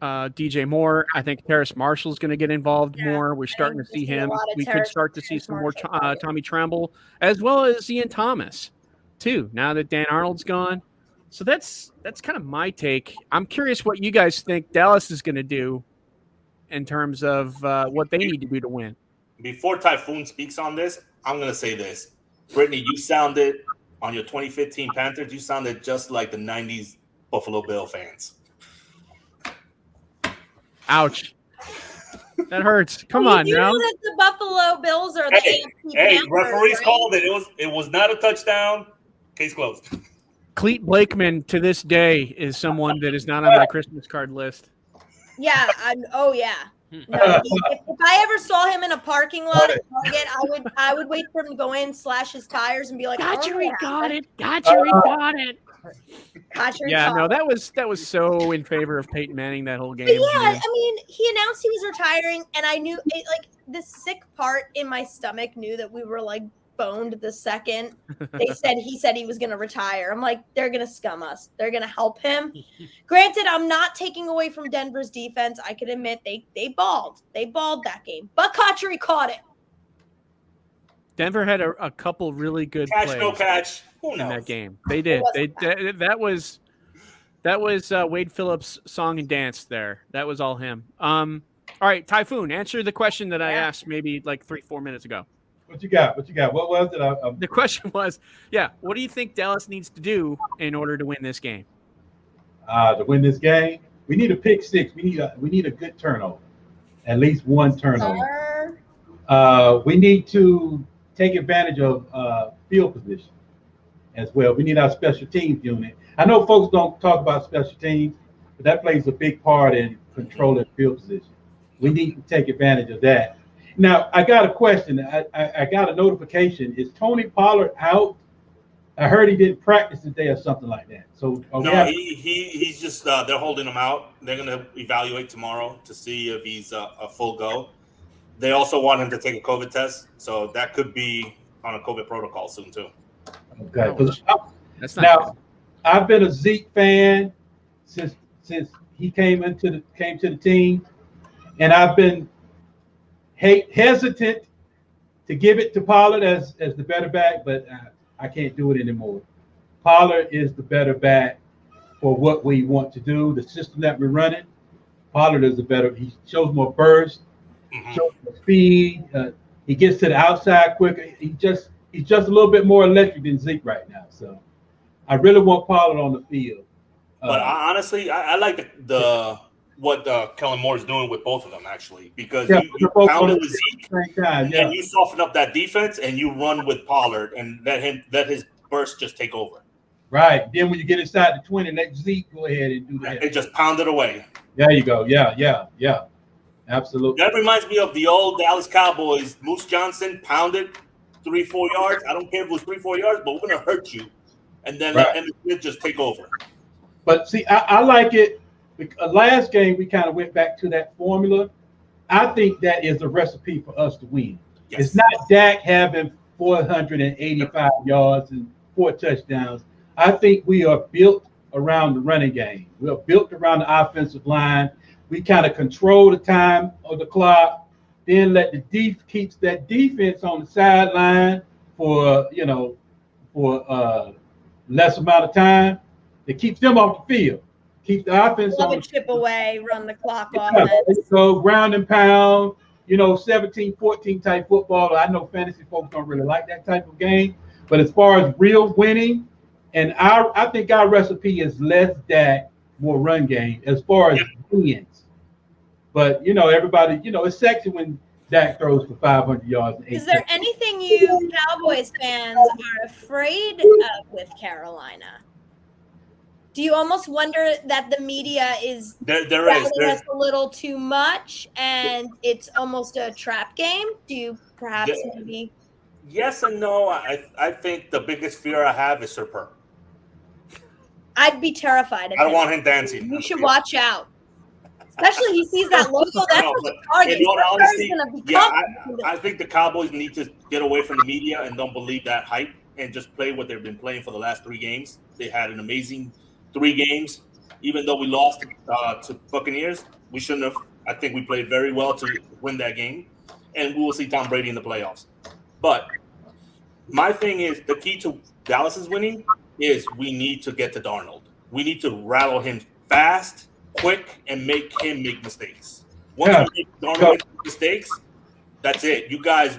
Speaker 1: DJ Moore. I think Terrace Marshall's going to get involved more. We're starting to see him. We could start to see some more Tommy Tremble, as well as Ian Thomas, too, now that Dan Arnold's gone. So that's kind of my take. I'm curious what you guys think Dallas is going to do in terms of what they need to do to win.
Speaker 4: Before Typhoon speaks on this, I'm going to say this. Brittany, you sounded, on your 2015 Panthers, you sounded just like the 90s Buffalo Bill fans.
Speaker 1: Ouch. That hurts. Come on,
Speaker 2: you
Speaker 1: now.
Speaker 2: know that the Buffalo Bills are the AFC Panthers,
Speaker 4: referees
Speaker 2: right?
Speaker 4: called it. It was not a touchdown. Case closed.
Speaker 1: Cleet Blakeman to this day is someone that is not on my Christmas card list.
Speaker 2: Yeah. Yeah. No, if I ever saw him in a parking lot at Target, I would wait for him to go in, slash his tires, and be like,
Speaker 1: Gotcha, we got it. Yeah, no, that was so in favor of Peyton Manning that whole game.
Speaker 2: But yeah, I mean, he announced he was retiring, and I knew it, like the sick part in my stomach knew that we were like boned the second he said he was going to retire. I'm like, they're going to scum us. They're going to help him. Granted, I'm not taking away from Denver's defense. I can admit they balled. They balled that game. But Cotchery caught it.
Speaker 1: Denver had a couple really good
Speaker 4: Catch,
Speaker 1: plays
Speaker 4: no catch. Who knows?
Speaker 1: in that game. They did. That was Wade Phillips' song and dance there. That was all him. All right, Typhoon, answer the question that I asked maybe like 3-4 minutes ago.
Speaker 3: What you got? What was it?
Speaker 1: The question was, what do you think Dallas needs to do in order to win this game?
Speaker 3: To win this game, we need a pick six. We need a good turnover, at least one turnover. We need to take advantage of field position as well. We need our special teams unit. I know folks don't talk about special teams, but that plays a big part in controlling field position. We need to take advantage of that. Now, I got a question. I got a notification. Is Tony Pollard out? I heard he didn't practice today or something like that. So
Speaker 4: he's just they're holding him out. They're going to evaluate tomorrow to see if he's a full go. They also want him to take a COVID test, so that could be on a COVID protocol soon too.
Speaker 3: Okay.
Speaker 1: That's not
Speaker 3: now,
Speaker 1: good.
Speaker 3: I've been a Zeke fan since he came to the team, and I've been hesitant to give it to Pollard as the better back, but I can't do it anymore. Pollard is the better back for what we want to do, the system that we're running. Pollard is he shows more burst, shows more speed. He gets to the outside quicker. He's just a little bit more electric than Zeke right now. So I really want Pollard on the field.
Speaker 4: But honestly, I like what Kellen Moore is doing with both of them, actually, because you pound it with Zeke, and you soften up that defense, and you run with Pollard, and let his burst just take over.
Speaker 3: Right. Then when you get inside the 20, let Zeke go ahead and do that.
Speaker 4: And just pound it away.
Speaker 3: There you go. Yeah. Absolutely.
Speaker 4: That reminds me of the old Dallas Cowboys. Moose Johnson pounded 3-4 yards. I don't care if it was 3-4 yards, but we're going to hurt you. And then let Emmitt Smith just take over.
Speaker 3: But see, I like it. Last game, we kind of went back to that formula. I think that is a recipe for us to win.
Speaker 4: Yes.
Speaker 3: It's not Dak having 485 yards and 4 touchdowns. I think we are built around the running game. We are built around the offensive line. We kind of control the time of the clock. then let the keeps that defense on the sideline for less amount of time. It keeps them off the field. Keep the offense
Speaker 2: Love
Speaker 3: on
Speaker 2: a chip away, run the clock
Speaker 3: yeah,
Speaker 2: offense.
Speaker 3: so ground and pound, 17-14 type football. I know fantasy folks don't really like that type of game, but as far as real winning, and I think our recipe is less Dak, more run game as far as wins. But everybody, it's sexy when Dak throws for 500 yards. And 8
Speaker 2: Is there
Speaker 3: touchdowns.
Speaker 2: anything you Cowboys fans are afraid of with Carolina? Do you almost wonder that the media is
Speaker 4: There's
Speaker 2: us a little too much and it's almost a trap game? Do you perhaps maybe?
Speaker 4: Yes and no. I think the biggest fear I have is Sir Perp.
Speaker 2: I'd be terrified of
Speaker 4: I don't want him dancing.
Speaker 2: You should watch out. Especially he sees that logo. That's
Speaker 4: No,
Speaker 2: what the
Speaker 4: but
Speaker 2: target.
Speaker 4: in all honesty,
Speaker 2: Yeah,
Speaker 4: I think the Cowboys need to get away from the media and don't believe that hype and just play what they've been playing for the last 3 games. They had an amazing 3 games. Even though we lost to Buccaneers, we shouldn't have. I think we played very well to win that game, and we will see Tom Brady in the playoffs. But my thing is, the key to Dallas's winning is we need to get to Darnold. We need to rattle him fast, quick, and make him make mistakes. Once we make Darnold make mistakes, that's it. You guys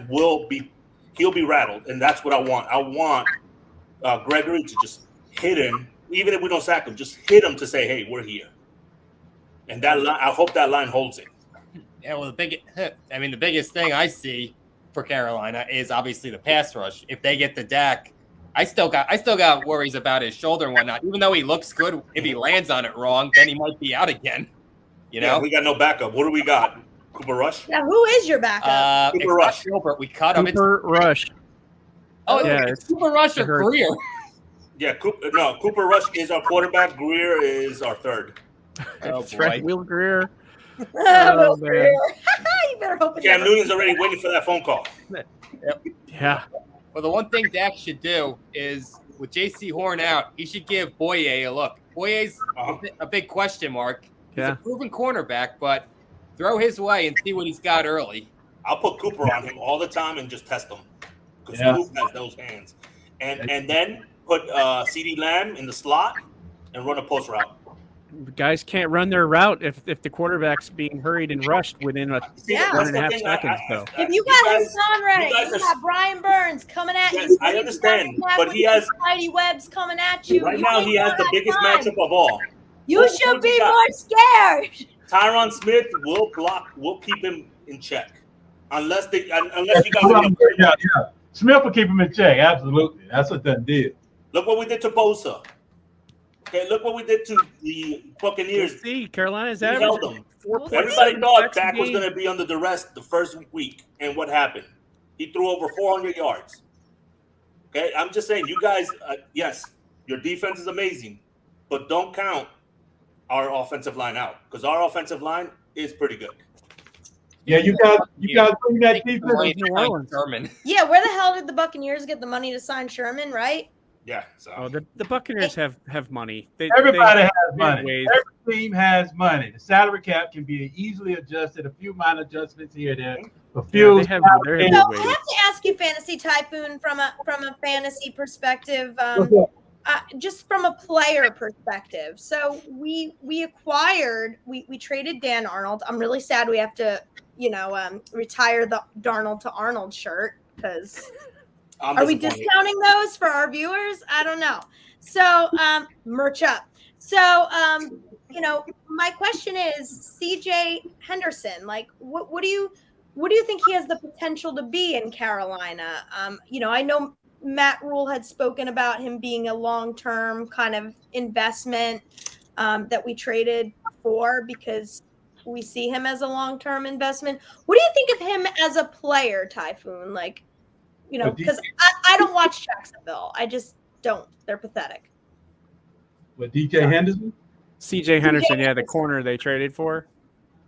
Speaker 4: he'll be rattled, and that's what I want. I want Gregory to just hit him, even if we don't sack him, just hit him to say, hey, we're here. And that line, I hope that line holds it.
Speaker 6: Yeah, well, the biggest thing I see for Carolina is obviously the pass rush. If they get the Dak, I still got worries about his shoulder and whatnot. Even though he looks good, if he lands on it wrong, then he might be out again.
Speaker 4: Yeah, we got no backup. What do we got? Cooper Rush?
Speaker 2: Yeah, who is your backup?
Speaker 4: Cooper Rush.
Speaker 6: Gilbert. We cut him.
Speaker 1: Cooper Rush.
Speaker 6: Oh,
Speaker 1: yeah,
Speaker 6: it's Cooper Rush or Greer.
Speaker 4: Yeah, Cooper Rush is our quarterback. Greer is our third.
Speaker 1: That's right, Will Greer.
Speaker 2: Will Greer. You better hope
Speaker 4: Cam Newton's already waiting for that phone call.
Speaker 6: Yep.
Speaker 1: Yeah.
Speaker 6: Well, the one thing Dak should do is, with J.C. Horn out, he should give Boye a look. Boye's a big question mark. He's a proven cornerback, but throw his way and see what he's got early.
Speaker 4: I'll put Cooper on him all the time and just test him. Because Cooper has those hands. And then put CeeDee Lamb in the slot and run a post route.
Speaker 1: Guys can't run their route if the quarterback's being hurried and rushed within 1.5 seconds.
Speaker 2: If you got Hassan Reddick, you got Brian Burns coming at you.
Speaker 4: I understand, but he has
Speaker 2: Spidey Webb's coming at you.
Speaker 4: Right now, he has the biggest matchup of all.
Speaker 2: You should be more scared.
Speaker 4: Tyron Smith will block. We'll keep him in check, unless you guys.
Speaker 3: Yeah. Smith will keep him in check. Absolutely, that's what that did.
Speaker 4: Look what we did to Bosa. Okay, look what we did to the Buccaneers.
Speaker 1: See, Carolina's
Speaker 4: average.
Speaker 1: held
Speaker 4: them. Everybody thought Dak was going to be under duress the first week, and what happened? He threw over 400 yards. Okay, I'm just saying, you guys. Yes, your defense is amazing, but don't count our offensive line out, because our offensive line is pretty good.
Speaker 3: Yeah, you guys bring that defense.
Speaker 6: New Orleans.
Speaker 2: Yeah, where the hell did the Buccaneers get the money to sign Sherman, right?
Speaker 4: Yeah. So
Speaker 1: the Buccaneers have money.
Speaker 3: Everybody has money. Every team has money. The salary cap can be easily adjusted. A few minor adjustments here and there. A few.
Speaker 2: So I have to ask you, Fantasy Typhoon, from a fantasy perspective. Just from a player perspective. So we traded Dan Arnold. I'm really sad we have to, retire the Darnold to Arnold shirt, because are we discounting those for our viewers? I don't know. So merch up. So my question is, CJ Henderson, like what do you think he has the potential to be in Carolina? I know Matt Rule had spoken about him being a long-term kind of investment that we traded for, because we see him as a long-term investment. What do you think of him as a player, Typhoon? Like, because I don't watch Jacksonville. I just don't. They're pathetic.
Speaker 3: What, DJ Henderson?
Speaker 1: CJ Henderson, the corner they traded for.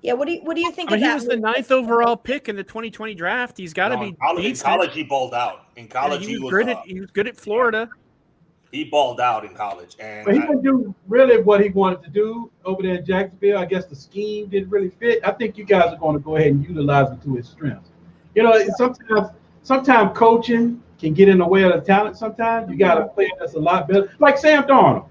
Speaker 2: Yeah, what do you think of that?
Speaker 1: He was the 9th overall pick in the 2020 draft. He's got to be
Speaker 4: in college. He balled out. In college,
Speaker 1: he was good at Florida.
Speaker 4: He balled out in college, and
Speaker 3: But he didn't do really what he wanted to do over there in Jacksonville. I guess the scheme didn't really fit. I think you guys are going to go ahead and utilize him to his strengths. You know, sometimes coaching can get in the way of the talent. Sometimes you got a player that's a lot better, like Sam Darnold.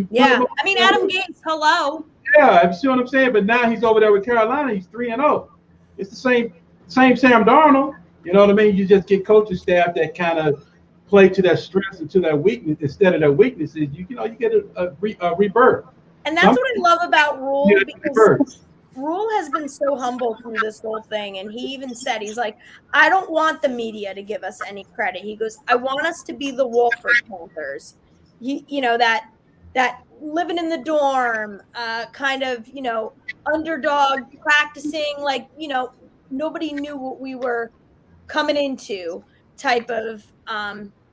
Speaker 2: Yeah, I mean Adam Gase. Hello.
Speaker 3: Yeah, you see what I'm saying? But now he's over there with Carolina. He's 3-0. It's the same Sam Darnold. You know what I mean? You just get coaching staff that kind of play to their strengths and to their weakness instead of their weaknesses. You get a rebirth.
Speaker 2: And that's what I love about Rule, because Rule has been so humble through this whole thing. And he even said, he's like, I don't want the media to give us any credit. He goes, I want us to be the Wolford Panthers. You know, that living in the dorm, kind of, you know, underdog practicing, like, you know, nobody knew what we were coming into type of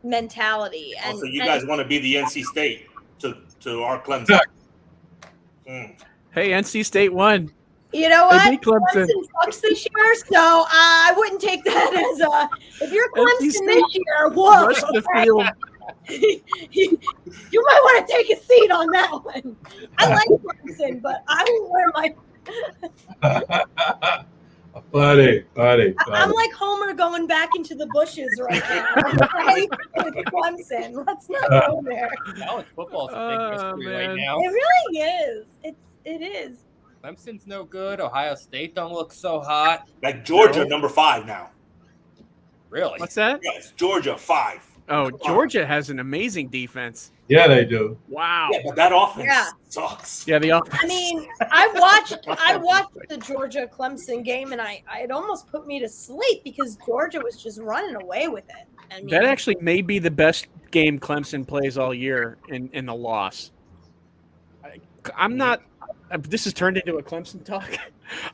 Speaker 2: mentality. And
Speaker 4: so you guys want to be the NC State to our Clemson.
Speaker 1: Hey, NC State won.
Speaker 2: You know what?
Speaker 1: beat Clemson.
Speaker 2: Sucks this year, so I wouldn't take that as a. If you're Clemson this year, whoa,
Speaker 1: Rush the field.
Speaker 2: you might want to take a seat on that one. I like Clemson, but I won't wear my.
Speaker 3: Buddy.
Speaker 2: I'm like Homer going back into the bushes right now. Right? With Clemson. Let's not go there.
Speaker 6: College football's a big mystery right now.
Speaker 2: It really is. It is.
Speaker 6: Clemson's no good. Ohio State don't look so hot.
Speaker 4: Like Georgia, number 5 now.
Speaker 6: Really?
Speaker 1: What's that?
Speaker 4: Yes, Georgia 5.
Speaker 1: Oh, Georgia has an amazing defense.
Speaker 3: Yeah, they do.
Speaker 1: Wow.
Speaker 4: Yeah, but that offense sucks.
Speaker 1: Yeah, the offense.
Speaker 2: I mean, I watched the Georgia Clemson game, and it almost put me to sleep because Georgia was just running away with it. I mean,
Speaker 1: that actually may be the best game Clemson plays all year in the loss. I'm not. This has turned into a Clemson talk.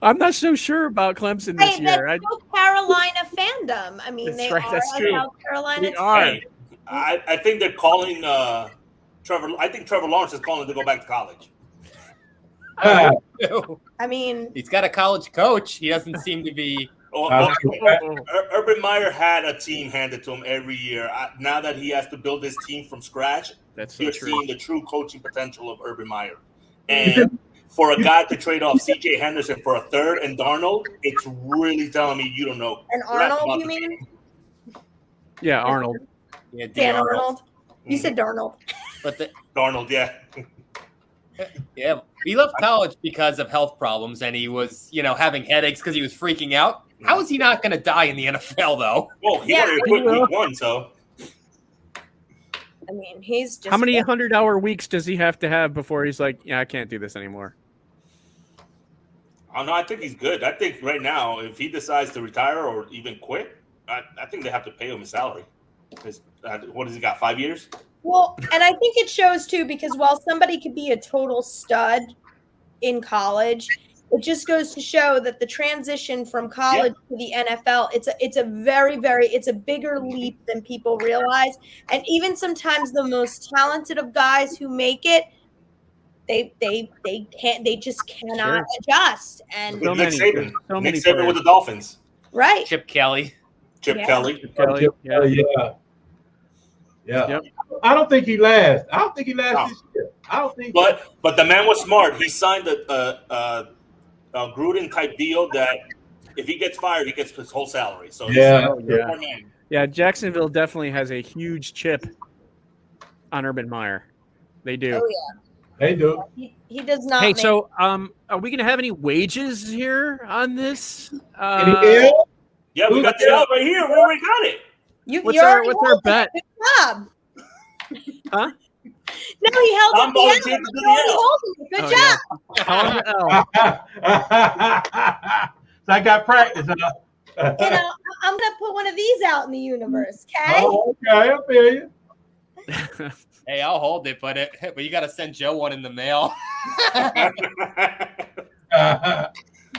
Speaker 1: I'm not so sure about Clemson this year.
Speaker 2: That's no Carolina fandom. I mean,
Speaker 1: That's
Speaker 2: they
Speaker 1: right,
Speaker 2: are
Speaker 1: that's
Speaker 2: a
Speaker 1: true.
Speaker 2: South Carolina
Speaker 1: They are.
Speaker 2: team.
Speaker 4: I think they're calling Trevor. I think Trevor Lawrence is calling to go back to college.
Speaker 2: I mean,
Speaker 6: He's got a college coach. He doesn't seem to be.
Speaker 4: Urban Meyer had a team handed to him every year. Now that he has to build his team from scratch, you're seeing the true coaching potential of Urban Meyer. And for a guy to trade off C.J. Henderson for a third and Darnold, it's really telling me you don't know.
Speaker 2: and Arnold, you mean?
Speaker 1: Yeah, Arnold.
Speaker 6: Yeah,
Speaker 2: Dan Arnold. You said Darnold.
Speaker 6: But
Speaker 4: Darnold, yeah.
Speaker 6: yeah, he left college because of health problems, and he was, having headaches because he was freaking out. How is he not going to die in the NFL, though?
Speaker 4: Well, he already quit week 1, so.
Speaker 2: I mean, he's just.
Speaker 1: How many 100-hour weeks does he have to have before he's like, yeah, I can't do this anymore?
Speaker 4: I don't know. I think he's good. I think right now, if he decides to retire or even quit, I think they have to pay him his salary. What has he got, 5 years?
Speaker 2: Well, and I think it shows too, because while somebody could be a total stud in college, it just goes to show that the transition from college to the NFL, it's a very, very, it's a bigger leap than people realize. And even sometimes the most talented of guys who make it, they just cannot adjust. And
Speaker 4: Nick Saban with the Dolphins.
Speaker 2: Right.
Speaker 6: Chip Kelly.
Speaker 4: Kelly.
Speaker 3: Yeah.
Speaker 1: Yep.
Speaker 3: I don't think he lasts. This year. I don't think.
Speaker 4: But the man was smart. He signed a Gruden type deal that if he gets fired, he gets his whole salary. So
Speaker 1: yeah. Jacksonville definitely has a huge chip on Urban Meyer. They do.
Speaker 2: Oh yeah.
Speaker 3: They do.
Speaker 2: He does not.
Speaker 1: Hey, so are we gonna have any wages here on this?
Speaker 4: Yeah, we got the out right here. We already got it.
Speaker 1: What's our bet?
Speaker 2: Good job.
Speaker 1: Huh?
Speaker 2: No, he held up the L. Good job.
Speaker 3: So I got practice.
Speaker 2: I'm gonna put one of these out in the universe. Okay.
Speaker 3: Oh, okay, I feel you.
Speaker 6: Hey, I'll hold it, but you got to send Joe one in the mail.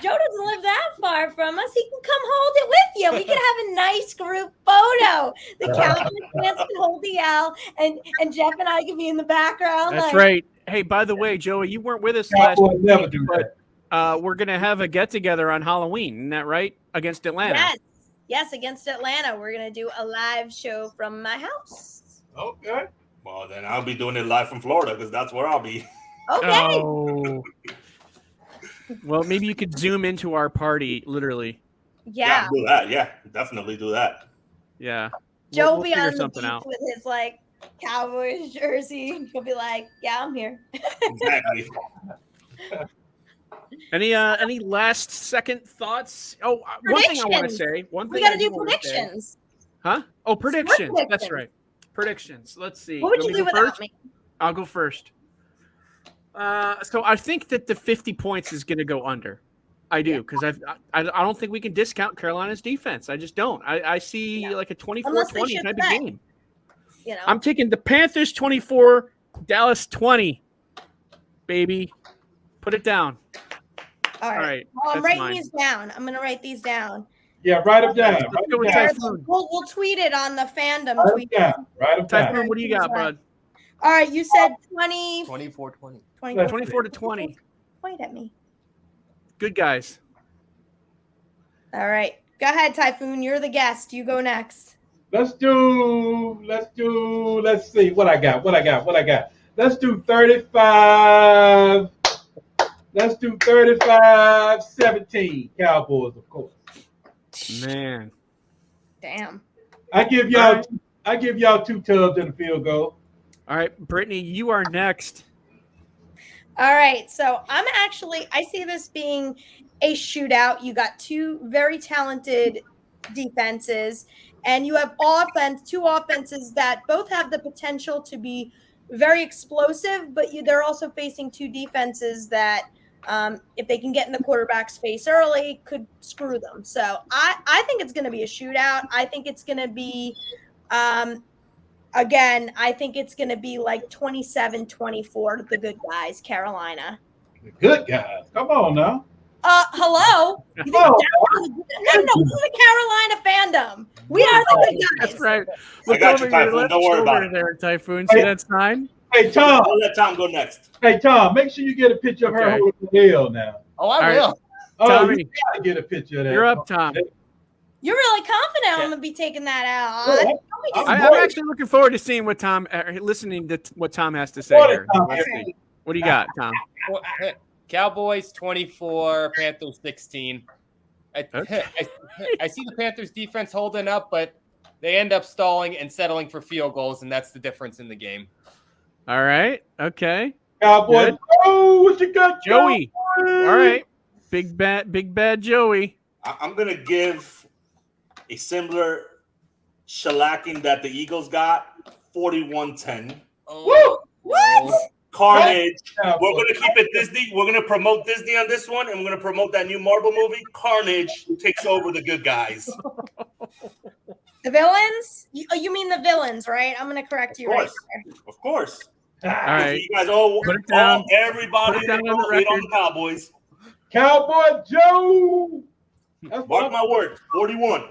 Speaker 2: Joe doesn't live that far from us. He can come hold it with you. We can have a nice group photo. The Cowboys fans can hold the L, and Jeff and I can be in the background.
Speaker 1: That's right. Hey, by the way, Joey, you weren't with us last week, but we're gonna have a get together on Halloween. Isn't that right? Against Atlanta.
Speaker 2: Yes, against Atlanta. We're gonna do a live show from my house.
Speaker 3: Okay.
Speaker 4: Well, then I'll be doing it live from Florida because that's where I'll be.
Speaker 2: Okay.
Speaker 1: Oh. Well, maybe you could zoom into our party, literally.
Speaker 2: Yeah.
Speaker 4: Do that. Yeah, definitely do that.
Speaker 1: Yeah.
Speaker 2: Joe
Speaker 1: We'll
Speaker 2: will be
Speaker 1: figure
Speaker 2: on the
Speaker 1: something
Speaker 2: beach
Speaker 1: out.
Speaker 2: with his like Cowboys jersey. He'll be like, "Yeah, I'm here."
Speaker 4: Exactly.
Speaker 1: Any last second thoughts? Oh, one thing I want to
Speaker 2: Predictions.
Speaker 1: say. One thing
Speaker 2: We got to
Speaker 1: I
Speaker 2: do
Speaker 1: wanna say.
Speaker 2: predictions.
Speaker 1: Huh? Oh, predictions. That's
Speaker 2: predictions.
Speaker 1: right. Predictions. Let's see.
Speaker 2: What would
Speaker 1: Want
Speaker 2: you
Speaker 1: me
Speaker 2: do
Speaker 1: to go
Speaker 2: without
Speaker 1: first?
Speaker 2: me?
Speaker 1: I'll go first. So I think that the 50 points is going to go under. I do, because I don't think we can discount Carolina's defense. I just don't. I see like a 24-20 type of game.
Speaker 2: You know,
Speaker 1: I'm taking the Panthers 24, Dallas 20. Baby, put it down.
Speaker 2: all right. Well, I'm
Speaker 1: that's
Speaker 2: writing
Speaker 1: mine.
Speaker 2: these down. I'm gonna write these down.
Speaker 3: Yeah, write them down.
Speaker 1: Let's go with
Speaker 3: Write them down.
Speaker 1: Typhoon.
Speaker 2: We'll tweet it on the fandom
Speaker 3: Write
Speaker 2: tweet.
Speaker 3: them down. Write them down.
Speaker 1: Typhoon, what do you got, bud?
Speaker 2: All right, you said 20.
Speaker 6: 24-20.
Speaker 1: 24-20.
Speaker 2: Point at me.
Speaker 1: Good guys.
Speaker 2: All right, go ahead, Typhoon. You're the guest. You go next.
Speaker 3: Let's see what I got. Let's do 35. Let's do 35-17 Cowboys, of course.
Speaker 1: Man.
Speaker 2: Damn.
Speaker 3: I give y'all 2 tubs and a field goal.
Speaker 1: All right, Brittany, you are next.
Speaker 2: All right, so I see this being a shootout. You got two very talented defenses, and you have two offenses that both have the potential to be very explosive, but they're also facing two defenses that, if they can get in the quarterback's face early, could screw them. So I think it's going to be a shootout. I think it's going to be, again, I think it's going to be like 27-24 to the good guys, Carolina.
Speaker 3: The good guys. Come on now.
Speaker 2: Hello? You think
Speaker 3: Oh,
Speaker 2: no, this is a Carolina fandom. We are the good guys.
Speaker 1: That's right.
Speaker 4: I got you, Typhoon. Don't worry about it.
Speaker 1: There, Typhoon. See that sign?
Speaker 3: Hey, Tom.
Speaker 4: I'll let Tom go next.
Speaker 3: Hey, Tom, make sure you get a picture of her
Speaker 1: Okay.
Speaker 3: holding the L now.
Speaker 6: Oh, I
Speaker 1: All right.
Speaker 6: will.
Speaker 3: Oh,
Speaker 1: Tommy.
Speaker 3: you gotta get a picture of that.
Speaker 1: You're up, Tom.
Speaker 2: You're really confident I'm going to be taking that out.
Speaker 3: Yeah.
Speaker 2: Don't we just-
Speaker 1: I'm actually looking forward to seeing what Tom, listening to what Tom has to say here. Let's see. What do you got, Tom?
Speaker 6: Cowboys 24, Panthers 16. I see the Panthers defense holding up, but they end up stalling and settling for field goals, and that's the difference in the game.
Speaker 1: All right. Okay.
Speaker 3: Cowboy
Speaker 1: Good.
Speaker 3: Joe, what you got,
Speaker 1: Joey.
Speaker 3: Cowboy?
Speaker 1: All right. Big bad Joey.
Speaker 4: I'm going to give a similar shellacking that the Eagles got, 41-10.
Speaker 3: Woo!
Speaker 2: What?
Speaker 4: Carnage.
Speaker 3: Cowboy.
Speaker 4: We're going to keep it Disney. We're going to promote Disney on this one, and we're going to promote that new Marvel movie. Carnage takes over the good guys.
Speaker 2: The villains? You mean the villains, right? I'm going to correct you right there.
Speaker 4: Of course.
Speaker 1: All right.
Speaker 4: You guys all,
Speaker 1: Put it down.
Speaker 4: everybody
Speaker 1: Put it down on the
Speaker 4: hate on
Speaker 1: record.
Speaker 4: the Cowboys.
Speaker 3: Cowboy Joe. That's
Speaker 4: Mark my word, 41.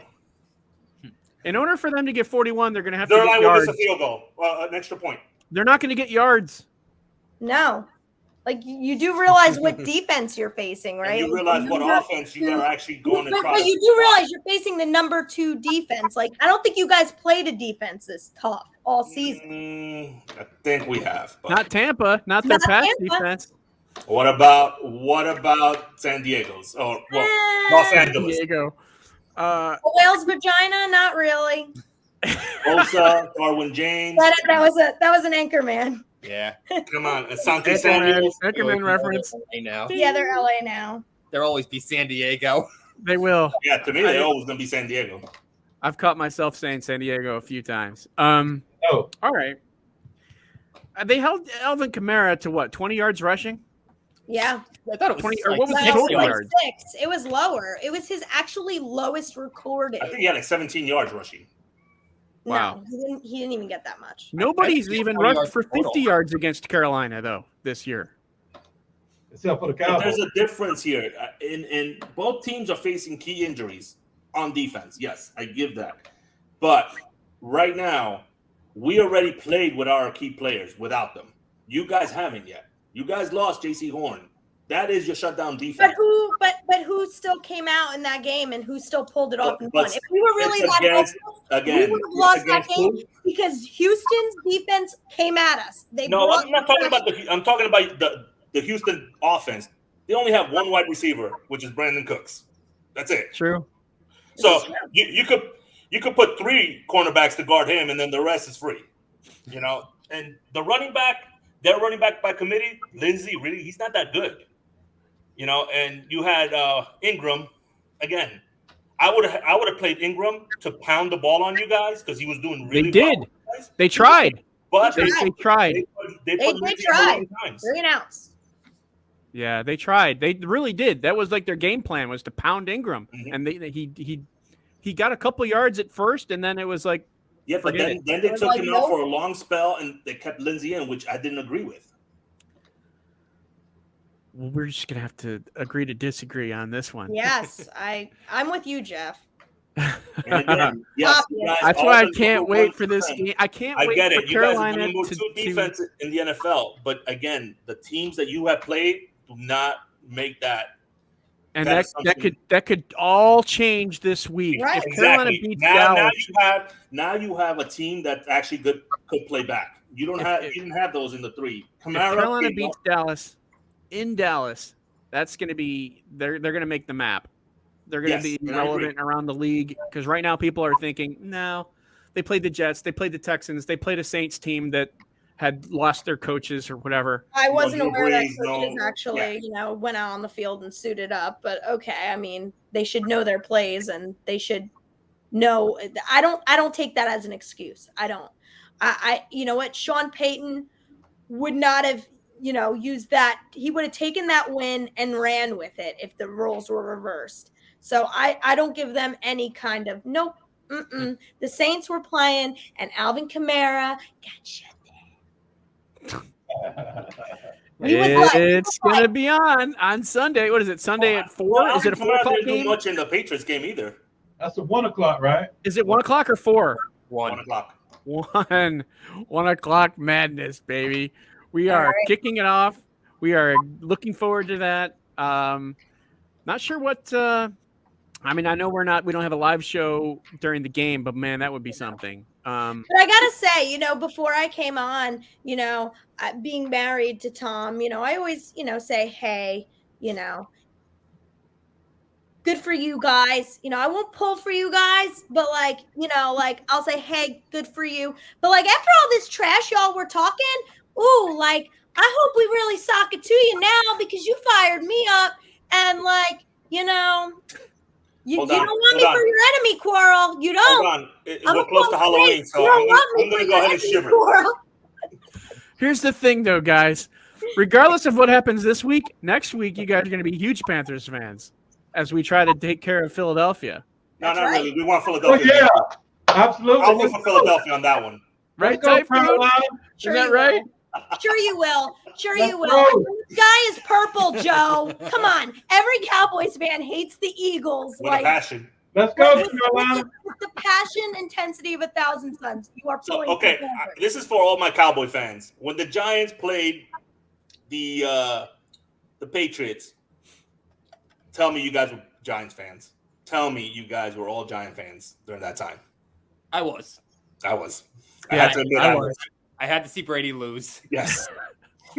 Speaker 1: In order for them to get 41, they're going to have
Speaker 4: Their
Speaker 1: to get
Speaker 4: line will miss
Speaker 1: yards.
Speaker 4: a field goal, an extra point.
Speaker 1: They're not going to get yards.
Speaker 2: No. Like, you do realize what defense you're facing, right?
Speaker 4: And you realize what offense you are actually going to try.
Speaker 2: But you do realize you're facing the number 2 defense. Like, I don't think you guys played a defense this tough all season.
Speaker 4: I think we have. But
Speaker 1: Not Tampa. Not their
Speaker 2: Not
Speaker 1: pass
Speaker 2: Tampa.
Speaker 1: defense.
Speaker 4: what about San Diego's? Or Los Angeles?
Speaker 1: Diego.
Speaker 2: A whale's vagina? Not really.
Speaker 4: Bosa, Darwin James.
Speaker 2: That was an anchor man.
Speaker 6: Yeah.
Speaker 4: Come on, Asante Samuel.
Speaker 1: Ackerman reference.
Speaker 6: I know.
Speaker 2: Yeah, they're LA now.
Speaker 6: There'll always be San Diego.
Speaker 1: They will.
Speaker 4: Yeah, to me, they're always going to be San Diego.
Speaker 1: I've caught myself saying San Diego a few times.
Speaker 3: Oh.
Speaker 1: All right. They held Alvin Kamara to what? 20 yards rushing?
Speaker 2: Yeah.
Speaker 6: I thought it was
Speaker 1: 20 or
Speaker 6: like
Speaker 1: what was
Speaker 2: No,
Speaker 1: his
Speaker 2: it was
Speaker 1: total
Speaker 2: like
Speaker 1: yards?
Speaker 2: 6. It was lower. It was his actually lowest recorded.
Speaker 4: I think he had like 17 yards rushing.
Speaker 1: Wow.
Speaker 2: No, he didn't even get that much.
Speaker 1: Nobody's
Speaker 6: I think
Speaker 1: even
Speaker 6: 20
Speaker 1: rushed
Speaker 6: yards
Speaker 1: for
Speaker 6: total.
Speaker 1: 50 yards against Carolina, though, this year.
Speaker 3: Except for the
Speaker 4: But
Speaker 3: Cowboys.
Speaker 4: there's a difference here. In both teams are facing key injuries on defense. Yes, I give that. But right now, we already played with our key players without them. You guys haven't yet. You guys lost J.C. Horn. That is your shutdown defense.
Speaker 2: But who still came out in that game and who still pulled it off and won? If we were really that hopeful, we would have lost that game because Houston's defense came at us.
Speaker 4: I'm not talking about I'm talking about the Houston offense. They only have one wide receiver, which is Brandon Cooks. That's it.
Speaker 1: True.
Speaker 4: So you could put 3 cornerbacks to guard him, and then the rest is free. And the running back, their running back by committee, Lindsey, really, he's not that good. And you had Ingram. Again, I would have played Ingram to pound the ball on you guys because he was doing really well. They did.
Speaker 1: They tried.
Speaker 4: But
Speaker 1: they tried.
Speaker 2: They tried. 3 and outs.
Speaker 1: Yeah, they tried. They really did. That was like their game plan was to pound Ingram, and he got a couple yards at first, and then it was like,
Speaker 4: but then they took him out for a long spell, and they kept Lindsey in, which I didn't agree with.
Speaker 1: Well, we're just gonna have to agree to disagree on this one.
Speaker 2: Yes, I'm with you, Jeff.
Speaker 4: Again, yes,
Speaker 1: that's why I can't wait for this game. I can't wait for Carolina
Speaker 4: to do defense in the NFL. But again, the teams that you have played do not make that.
Speaker 1: And that could all change this week.
Speaker 2: Right.
Speaker 1: If Carolina beats Dallas,
Speaker 4: now you have a team that actually could play back. You didn't have those in the 3.
Speaker 1: If Carolina beats Dallas in Dallas, that's going to be they're going to make the map. They're going to be relevant around the league because right now people are thinking, no, they played the Jets, they played the Texans, they played a Saints team that had lost their coaches or whatever.
Speaker 2: I wasn't aware that coaches actually, went out on the field and suited up. But okay, I mean, they should know their plays and they should know. I don't take that as an excuse. I don't. You know what? Sean Payton would not have, used that. He would have taken that win and ran with it if the roles were reversed. So I don't give them any kind of nope. The Saints were playing and Alvin Kamara got shut down.
Speaker 1: It's going to be on Sunday. What is it? Sunday at 4? Is it a 4 o'clock game?
Speaker 4: Didn't do much in the Patriots game either.
Speaker 3: That's a 1 o'clock, right?
Speaker 1: Is it 1 o'clock or 4?
Speaker 4: 1 o'clock.
Speaker 1: 1 o'clock madness, baby. We are kicking it off. We are looking forward to that. Not sure what. I know we don't have a live show during the game, but man, that would be something.
Speaker 2: But I gotta say, before I came on, being married to Tom, I always, say, hey, good for you guys. I won't pull for you guys, but I'll say, hey, good for you. But after all this trash y'all were talking, I hope we really sock it to you now because you fired me up and you don't want me for your enemy, Quarrel. You don't.
Speaker 4: Hold on. We're close to Halloween, so I'm going to go ahead and shiver.
Speaker 1: Here's the thing, though, guys. Regardless of what happens this week, next week you guys are going to be huge Panthers fans as we try to take care of Philadelphia.
Speaker 4: No, not really. We want Philadelphia.
Speaker 3: Yeah, absolutely.
Speaker 4: I'll root for Philadelphia on that one.
Speaker 1: Right, Typhoon?
Speaker 2: Sure,
Speaker 1: is that right?
Speaker 2: Sure you will. Sure you will. The sky is purple, Joe. Come on. Every Cowboys fan hates the Eagles.
Speaker 4: With a passion.
Speaker 3: Let's go, Carolina.
Speaker 2: With the passion intensity of 1,000 suns. You are pulling.
Speaker 4: Okay, this is for all my Cowboy fans. When the Giants played the Patriots, tell me you guys were Giants fans. Tell me you guys were all Giant fans during that time.
Speaker 6: I was.
Speaker 4: I had to admit I was.
Speaker 6: I had to see Brady lose.
Speaker 4: Yes.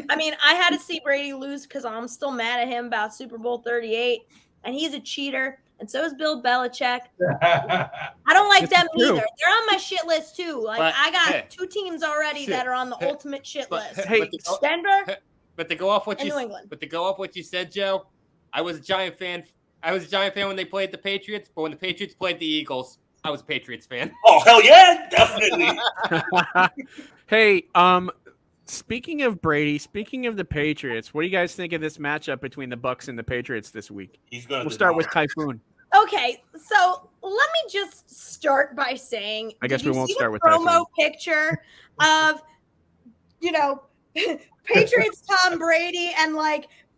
Speaker 2: I had to see Brady lose because I'm still mad at him about Super Bowl 38, and he's a cheater, and so is Bill Belichick. I don't like them either. They're on my shit list too. I got 2 teams already that are on the ultimate shit list. Denver.
Speaker 6: But to go off what
Speaker 2: New England.
Speaker 6: But to go off what you said, Joe, I was a Giant fan. I was a Giant fan when they played the Patriots, but when the Patriots played the Eagles, I was a Patriots fan.
Speaker 4: Oh, hell yeah, definitely.
Speaker 1: Hey, speaking of Brady, speaking of the Patriots, what do you guys think of this matchup between the Bucs and the Patriots this week? We'll start with Typhoon.
Speaker 2: Okay, so let me just start by saying,
Speaker 1: I guess we won't start with
Speaker 2: promo
Speaker 1: Typhoon.
Speaker 2: Picture of, Patriots Tom Brady and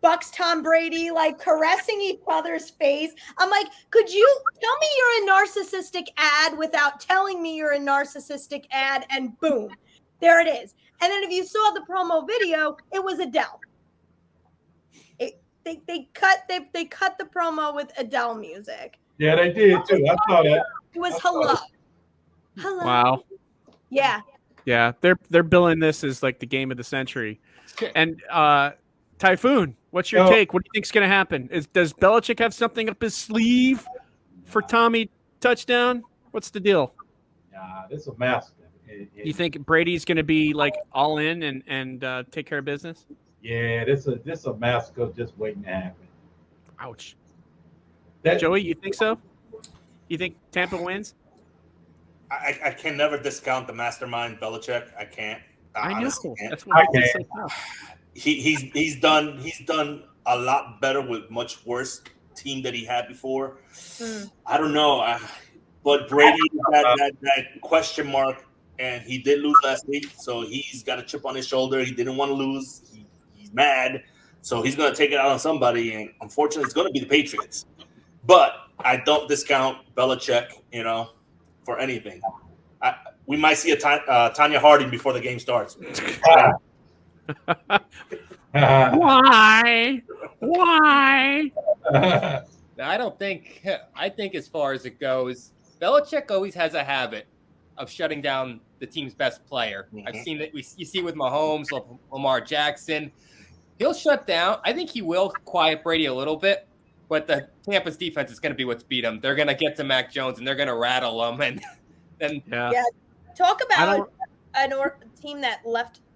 Speaker 2: Bucs Tom Brady caressing each other's face. I'm like, could you tell me you're a narcissistic ad without telling me you're a narcissistic ad? And boom, there it is. And then if you saw the promo video, it was Adele. they cut the promo with Adele music.
Speaker 3: Yeah, they did too. I saw that.
Speaker 2: It was hello.
Speaker 1: Wow.
Speaker 2: Yeah.
Speaker 1: Yeah, they're billing this as like the game of the century. And Typhoon, what's your take? What do you think's going to happen? Does Belichick have something up his sleeve for Tommy touchdown? What's the deal?
Speaker 3: Nah, this is a massacre.
Speaker 1: You think Brady's going to be like all in and take care of business?
Speaker 3: Yeah, this is a massacre just waiting to happen.
Speaker 1: Ouch.
Speaker 3: That,
Speaker 1: Joey, you think so? You think Tampa wins?
Speaker 4: I can never discount the mastermind Belichick. I can't.
Speaker 1: I know.
Speaker 4: Can't.
Speaker 1: That's what
Speaker 3: I
Speaker 1: it's
Speaker 3: can't.
Speaker 1: like.
Speaker 4: He's done a lot better with much worse team that he had before. I don't know, but Brady that question mark, and he did lose last week, so he's got a chip on his shoulder. He didn't want to lose. He's mad, so he's going to take it out on somebody, and unfortunately, it's going to be the Patriots. But I don't discount Belichick, for anything. We might see a Tanya Harding before the game starts.
Speaker 1: Why?
Speaker 6: I think as far as it goes, Belichick always has a habit of shutting down the team's best player. Mm-hmm. I've seen that. You see with Mahomes, Lamar Jackson. He'll shut down. I think he will quiet Brady a little bit, but the Tampa's defense is going to be what's beat them. They're going to get to Mac Jones and they're going to rattle him. And
Speaker 2: talk about a team that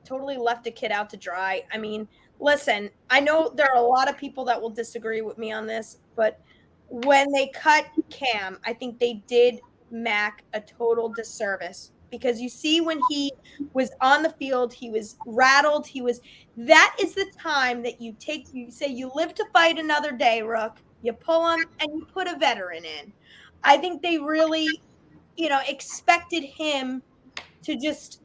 Speaker 2: totally left a kid out to dry. I mean, listen, I know there are a lot of people that will disagree with me on this, but when they cut Cam, I think they did Mac a total disservice, because you see when he was on the field, he was rattled. That is the time that you say you live to fight another day, Rook. You pull him and you put a veteran in. I think they really, expected him to just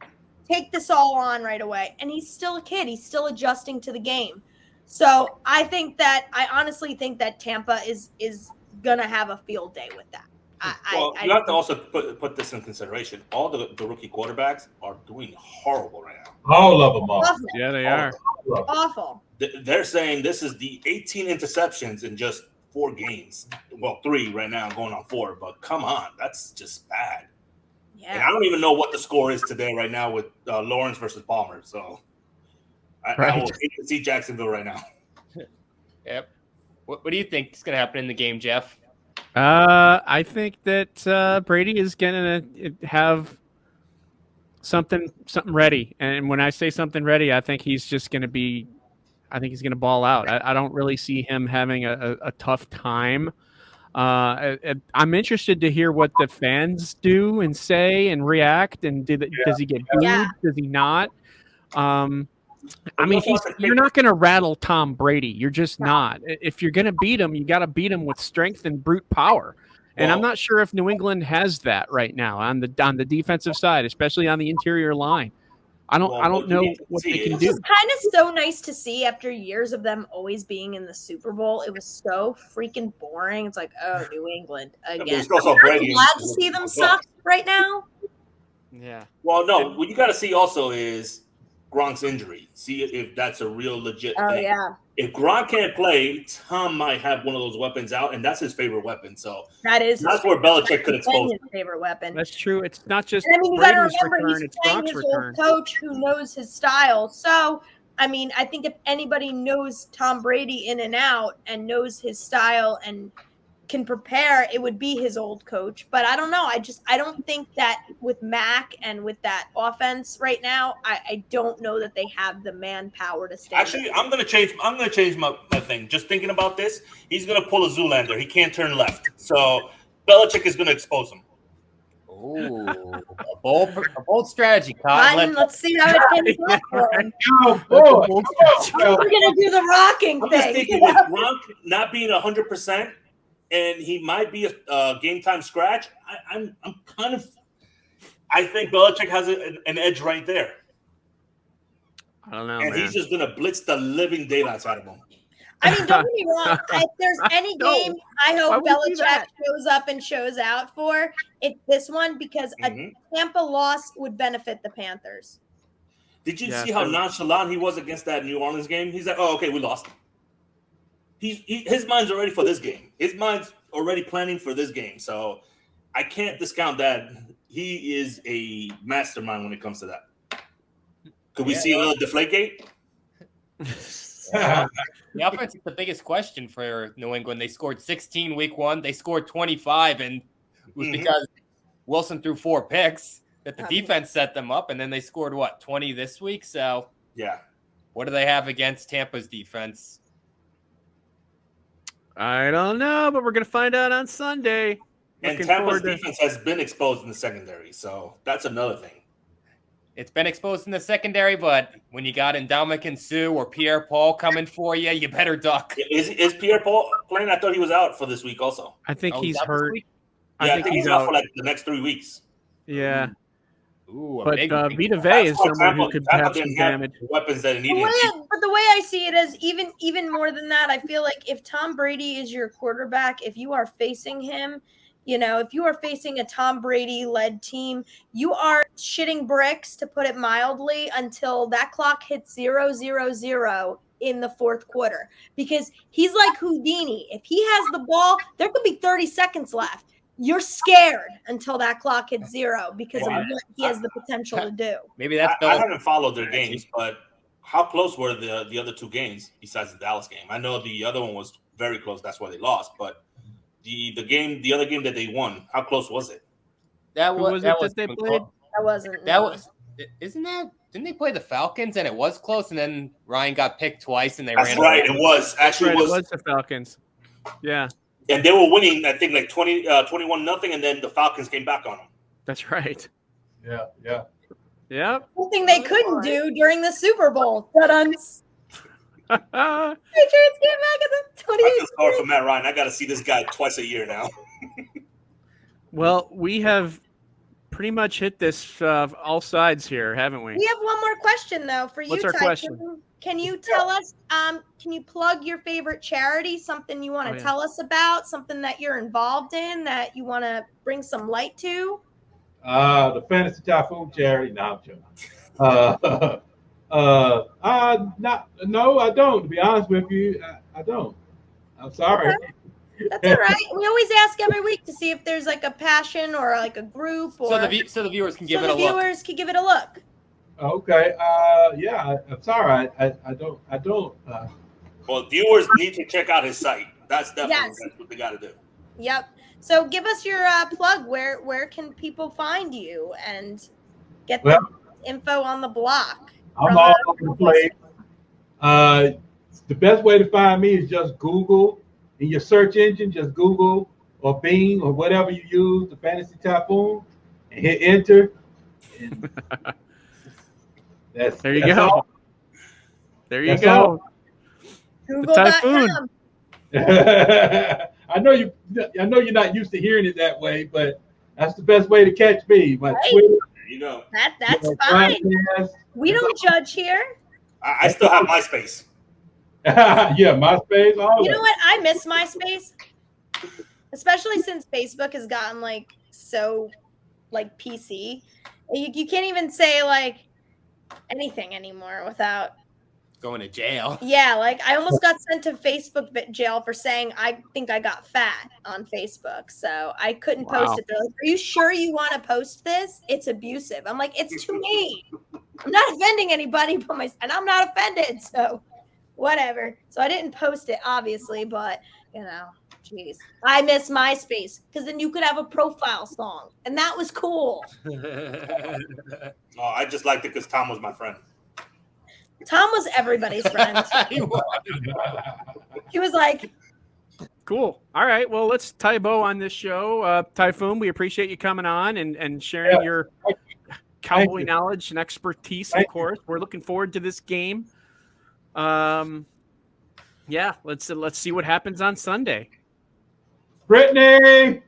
Speaker 2: take this all on right away. And he's still a kid. He's still adjusting to the game. So I honestly think that Tampa is going to have a field day with that.
Speaker 4: You have to also put this in consideration. All the rookie quarterbacks are doing horrible right now.
Speaker 3: All of them are.
Speaker 2: Awful.
Speaker 1: Yeah, they are.
Speaker 2: Awful.
Speaker 4: They're saying this is the 18 interceptions in just 4 games. Well, 3 right now, going on 4. But come on, that's just bad. Yeah. And I don't even know what the score is today right now with Lawrence versus Palmer. So I will hate to see Jacksonville right now.
Speaker 6: Yep. What do you think is going to happen in the game, Jeff?
Speaker 1: I think that Brady is going to have something ready. And when I say something ready, I think he's just going to he's going to ball out. I don't really see him having a tough time. I'm interested to hear what the fans do and say and react. And does he get booed? Yeah. Does he not? I mean, you're not going to rattle Tom Brady. You're just not. If you're going to beat him, you got to beat him with strength and brute power. And I'm not sure if New England has that right now on the defensive side, especially on the interior line. I don't know what they can do.
Speaker 2: It's kind of so nice to see after years of them always being in the Super Bowl. It was so freaking boring. It's like, oh, New England again. I'm glad to see them suck right now.
Speaker 1: Yeah.
Speaker 4: Well, no, what you got to see also is Gronk's injury. See if that's a real legit thing.
Speaker 2: Yeah.
Speaker 4: If Gronk can't play, Tom might have one of those weapons out, and that's his favorite weapon. So that's where Belichick could expose
Speaker 2: his favorite weapon.
Speaker 1: That's true. It's not just.
Speaker 2: I mean, you got to remember he's playing his old coach who knows his style. So, I mean, I think if anybody knows Tom Brady in and out and knows his style and can prepare, it would be his old coach. But I don't know. I don't think that with Mac and with that offense right now, I don't know that they have the manpower to stay.
Speaker 4: Actually, I'm gonna change my thing. Just thinking about this, he's gonna pull a Zoolander. He can't turn left. So Belichick is gonna expose him.
Speaker 6: Ooh, a bold strategy, Cotton.
Speaker 2: Let's see how it can go for him.
Speaker 3: Oh, boy.
Speaker 2: We're gonna do the rocking
Speaker 4: I'm
Speaker 2: thing.
Speaker 4: just thinking with Gronk not being 100%. And he might be a game time scratch. I think Belichick has an edge right there.
Speaker 1: I don't know,
Speaker 4: and he's just gonna blitz the living daylights out of him.
Speaker 2: I mean, don't get me wrong. If there's any game I hope Belichick shows up and shows out for, it's this one, because a Tampa loss would benefit the Panthers.
Speaker 4: Did you see how nonchalant he was against that New Orleans game? He's like, "Oh, okay, we lost." his mind's already for this game. His mind's already planning for this game. So I can't discount that. He is a mastermind when it comes to that. Could we see a little Deflategate?
Speaker 6: The offense is the biggest question for New England. They scored 16 week 1. They scored 25, and it was because Wilson threw 4 picks that the defense set them up, and then they scored, 20 this week? So,
Speaker 4: yeah.
Speaker 6: What do they have against Tampa's defense?
Speaker 1: I don't know, but we're going to find out on Sunday.
Speaker 4: And Tampa's defense has been exposed in the secondary, so that's another thing.
Speaker 6: It's been exposed in the secondary, but when you got Ndamukong Suh or Pierre-Paul coming for you, you better duck.
Speaker 4: Is Pierre-Paul playing? I thought he was out for this week also.
Speaker 1: I think he's hurt.
Speaker 4: I think he's out for like the next 3 weeks.
Speaker 1: Yeah.
Speaker 6: Ooh,
Speaker 1: but Vita Vea is someone who could have some damage.
Speaker 4: Weapons that needed.
Speaker 2: But the way I see it is even more than that, I feel like if Tom Brady is your quarterback, if you are facing him, if you are facing a Tom Brady-led team, you are shitting bricks, to put it mildly, until that clock hits 0-0-0 in the fourth quarter. Because he's like Houdini. If he has the ball, there could be 30 seconds left. You're scared until that clock hits 0 because of what he has the potential to do.
Speaker 6: Maybe that's
Speaker 4: I haven't followed their games, but how close were the other 2 games besides the Dallas game? I know the other one was very close. That's why they lost. But the other game that they won, how close was it?
Speaker 1: That was they played.
Speaker 2: That wasn't.
Speaker 6: That was. Isn't that? Didn't they play the Falcons and it was close, and then Ryan got picked twice and they ran.
Speaker 4: That's right. It was actually
Speaker 1: it was the Falcons. Yeah.
Speaker 4: And they were winning, I think, like 21-0, and then the Falcons came back on them.
Speaker 1: That's right.
Speaker 3: Yeah.
Speaker 1: Yep.
Speaker 2: Something they couldn't do during the Super Bowl. Patriots came back at the 28th.
Speaker 4: I feel sorry for Matt Ryan. I got to see this guy twice a year now.
Speaker 1: Well, we have pretty much hit this all sides here, haven't we?
Speaker 2: We have one more question, though, for you,
Speaker 1: What's our
Speaker 2: Tyson.
Speaker 1: question?
Speaker 2: Can you tell us, can you plug your favorite charity, something you want to tell us about, something that you're involved in that you want to bring some light to?
Speaker 3: The Fantasy Typhoon charity. No, I'm joking. No, I don't. To be honest with you, I don't. I'm sorry.
Speaker 2: Okay. That's all right. We always ask every week to see if there's like a passion or like a group, or
Speaker 6: so the viewers can give it a look.
Speaker 2: So the viewers can give it a look.
Speaker 3: Okay. Yeah. I'm sorry. I don't.
Speaker 4: Well, viewers need to check out his site. That's definitely that's what they got to do.
Speaker 2: Yep. So give us your plug. Where can people find you and get the info on the block?
Speaker 3: I'm all over the place. The best way to find me is just Google. In your search engine, just Google or Bing or whatever you use, the Fantasy Typhoon, and hit enter. And
Speaker 1: there you go. All. There you go.
Speaker 2: The
Speaker 1: Typhoon.
Speaker 3: I know you're not used to hearing it that way, but that's the best way to catch me. My Twitter.
Speaker 4: There you go.
Speaker 2: That's fine. We don't judge here.
Speaker 4: I still have MySpace.
Speaker 3: Yeah, MySpace.
Speaker 2: You know what? I miss MySpace, especially since Facebook has gotten so PC. You can't even say anything anymore without
Speaker 6: going to jail.
Speaker 2: Yeah, I almost got sent to Facebook jail for saying I think I got fat on Facebook, so I couldn't post it. They're like, "Are you sure you want to post this? It's abusive." I'm like, "It's to me. I'm not offending anybody, and I'm not offended, so." Whatever. So I didn't post it, obviously, but, geez. I miss MySpace because then you could have a profile song, and that was cool.
Speaker 4: I just liked it because Tom was my friend.
Speaker 2: Tom was everybody's friend. He was like...
Speaker 1: Cool. All right. Well, let's tie a bow on this show. Typhoon, we appreciate you coming on and sharing your Cowboy knowledge and expertise, of course. We're looking forward to this game. Let's see what happens on Sunday.
Speaker 3: Brittany.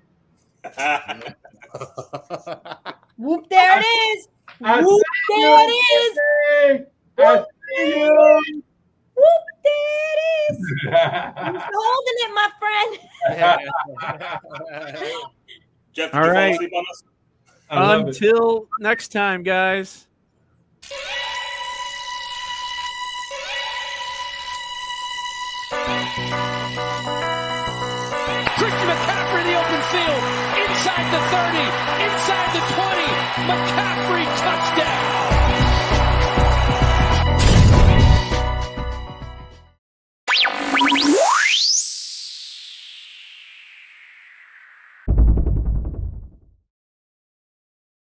Speaker 2: Whoop, there it is. Whoop, there it is. Whoop, there it is. I'm holding it, my friend.
Speaker 4: Jeff,
Speaker 1: all right.
Speaker 4: Sleep on us?
Speaker 1: Until next time, guys.
Speaker 5: the 30, inside the 20.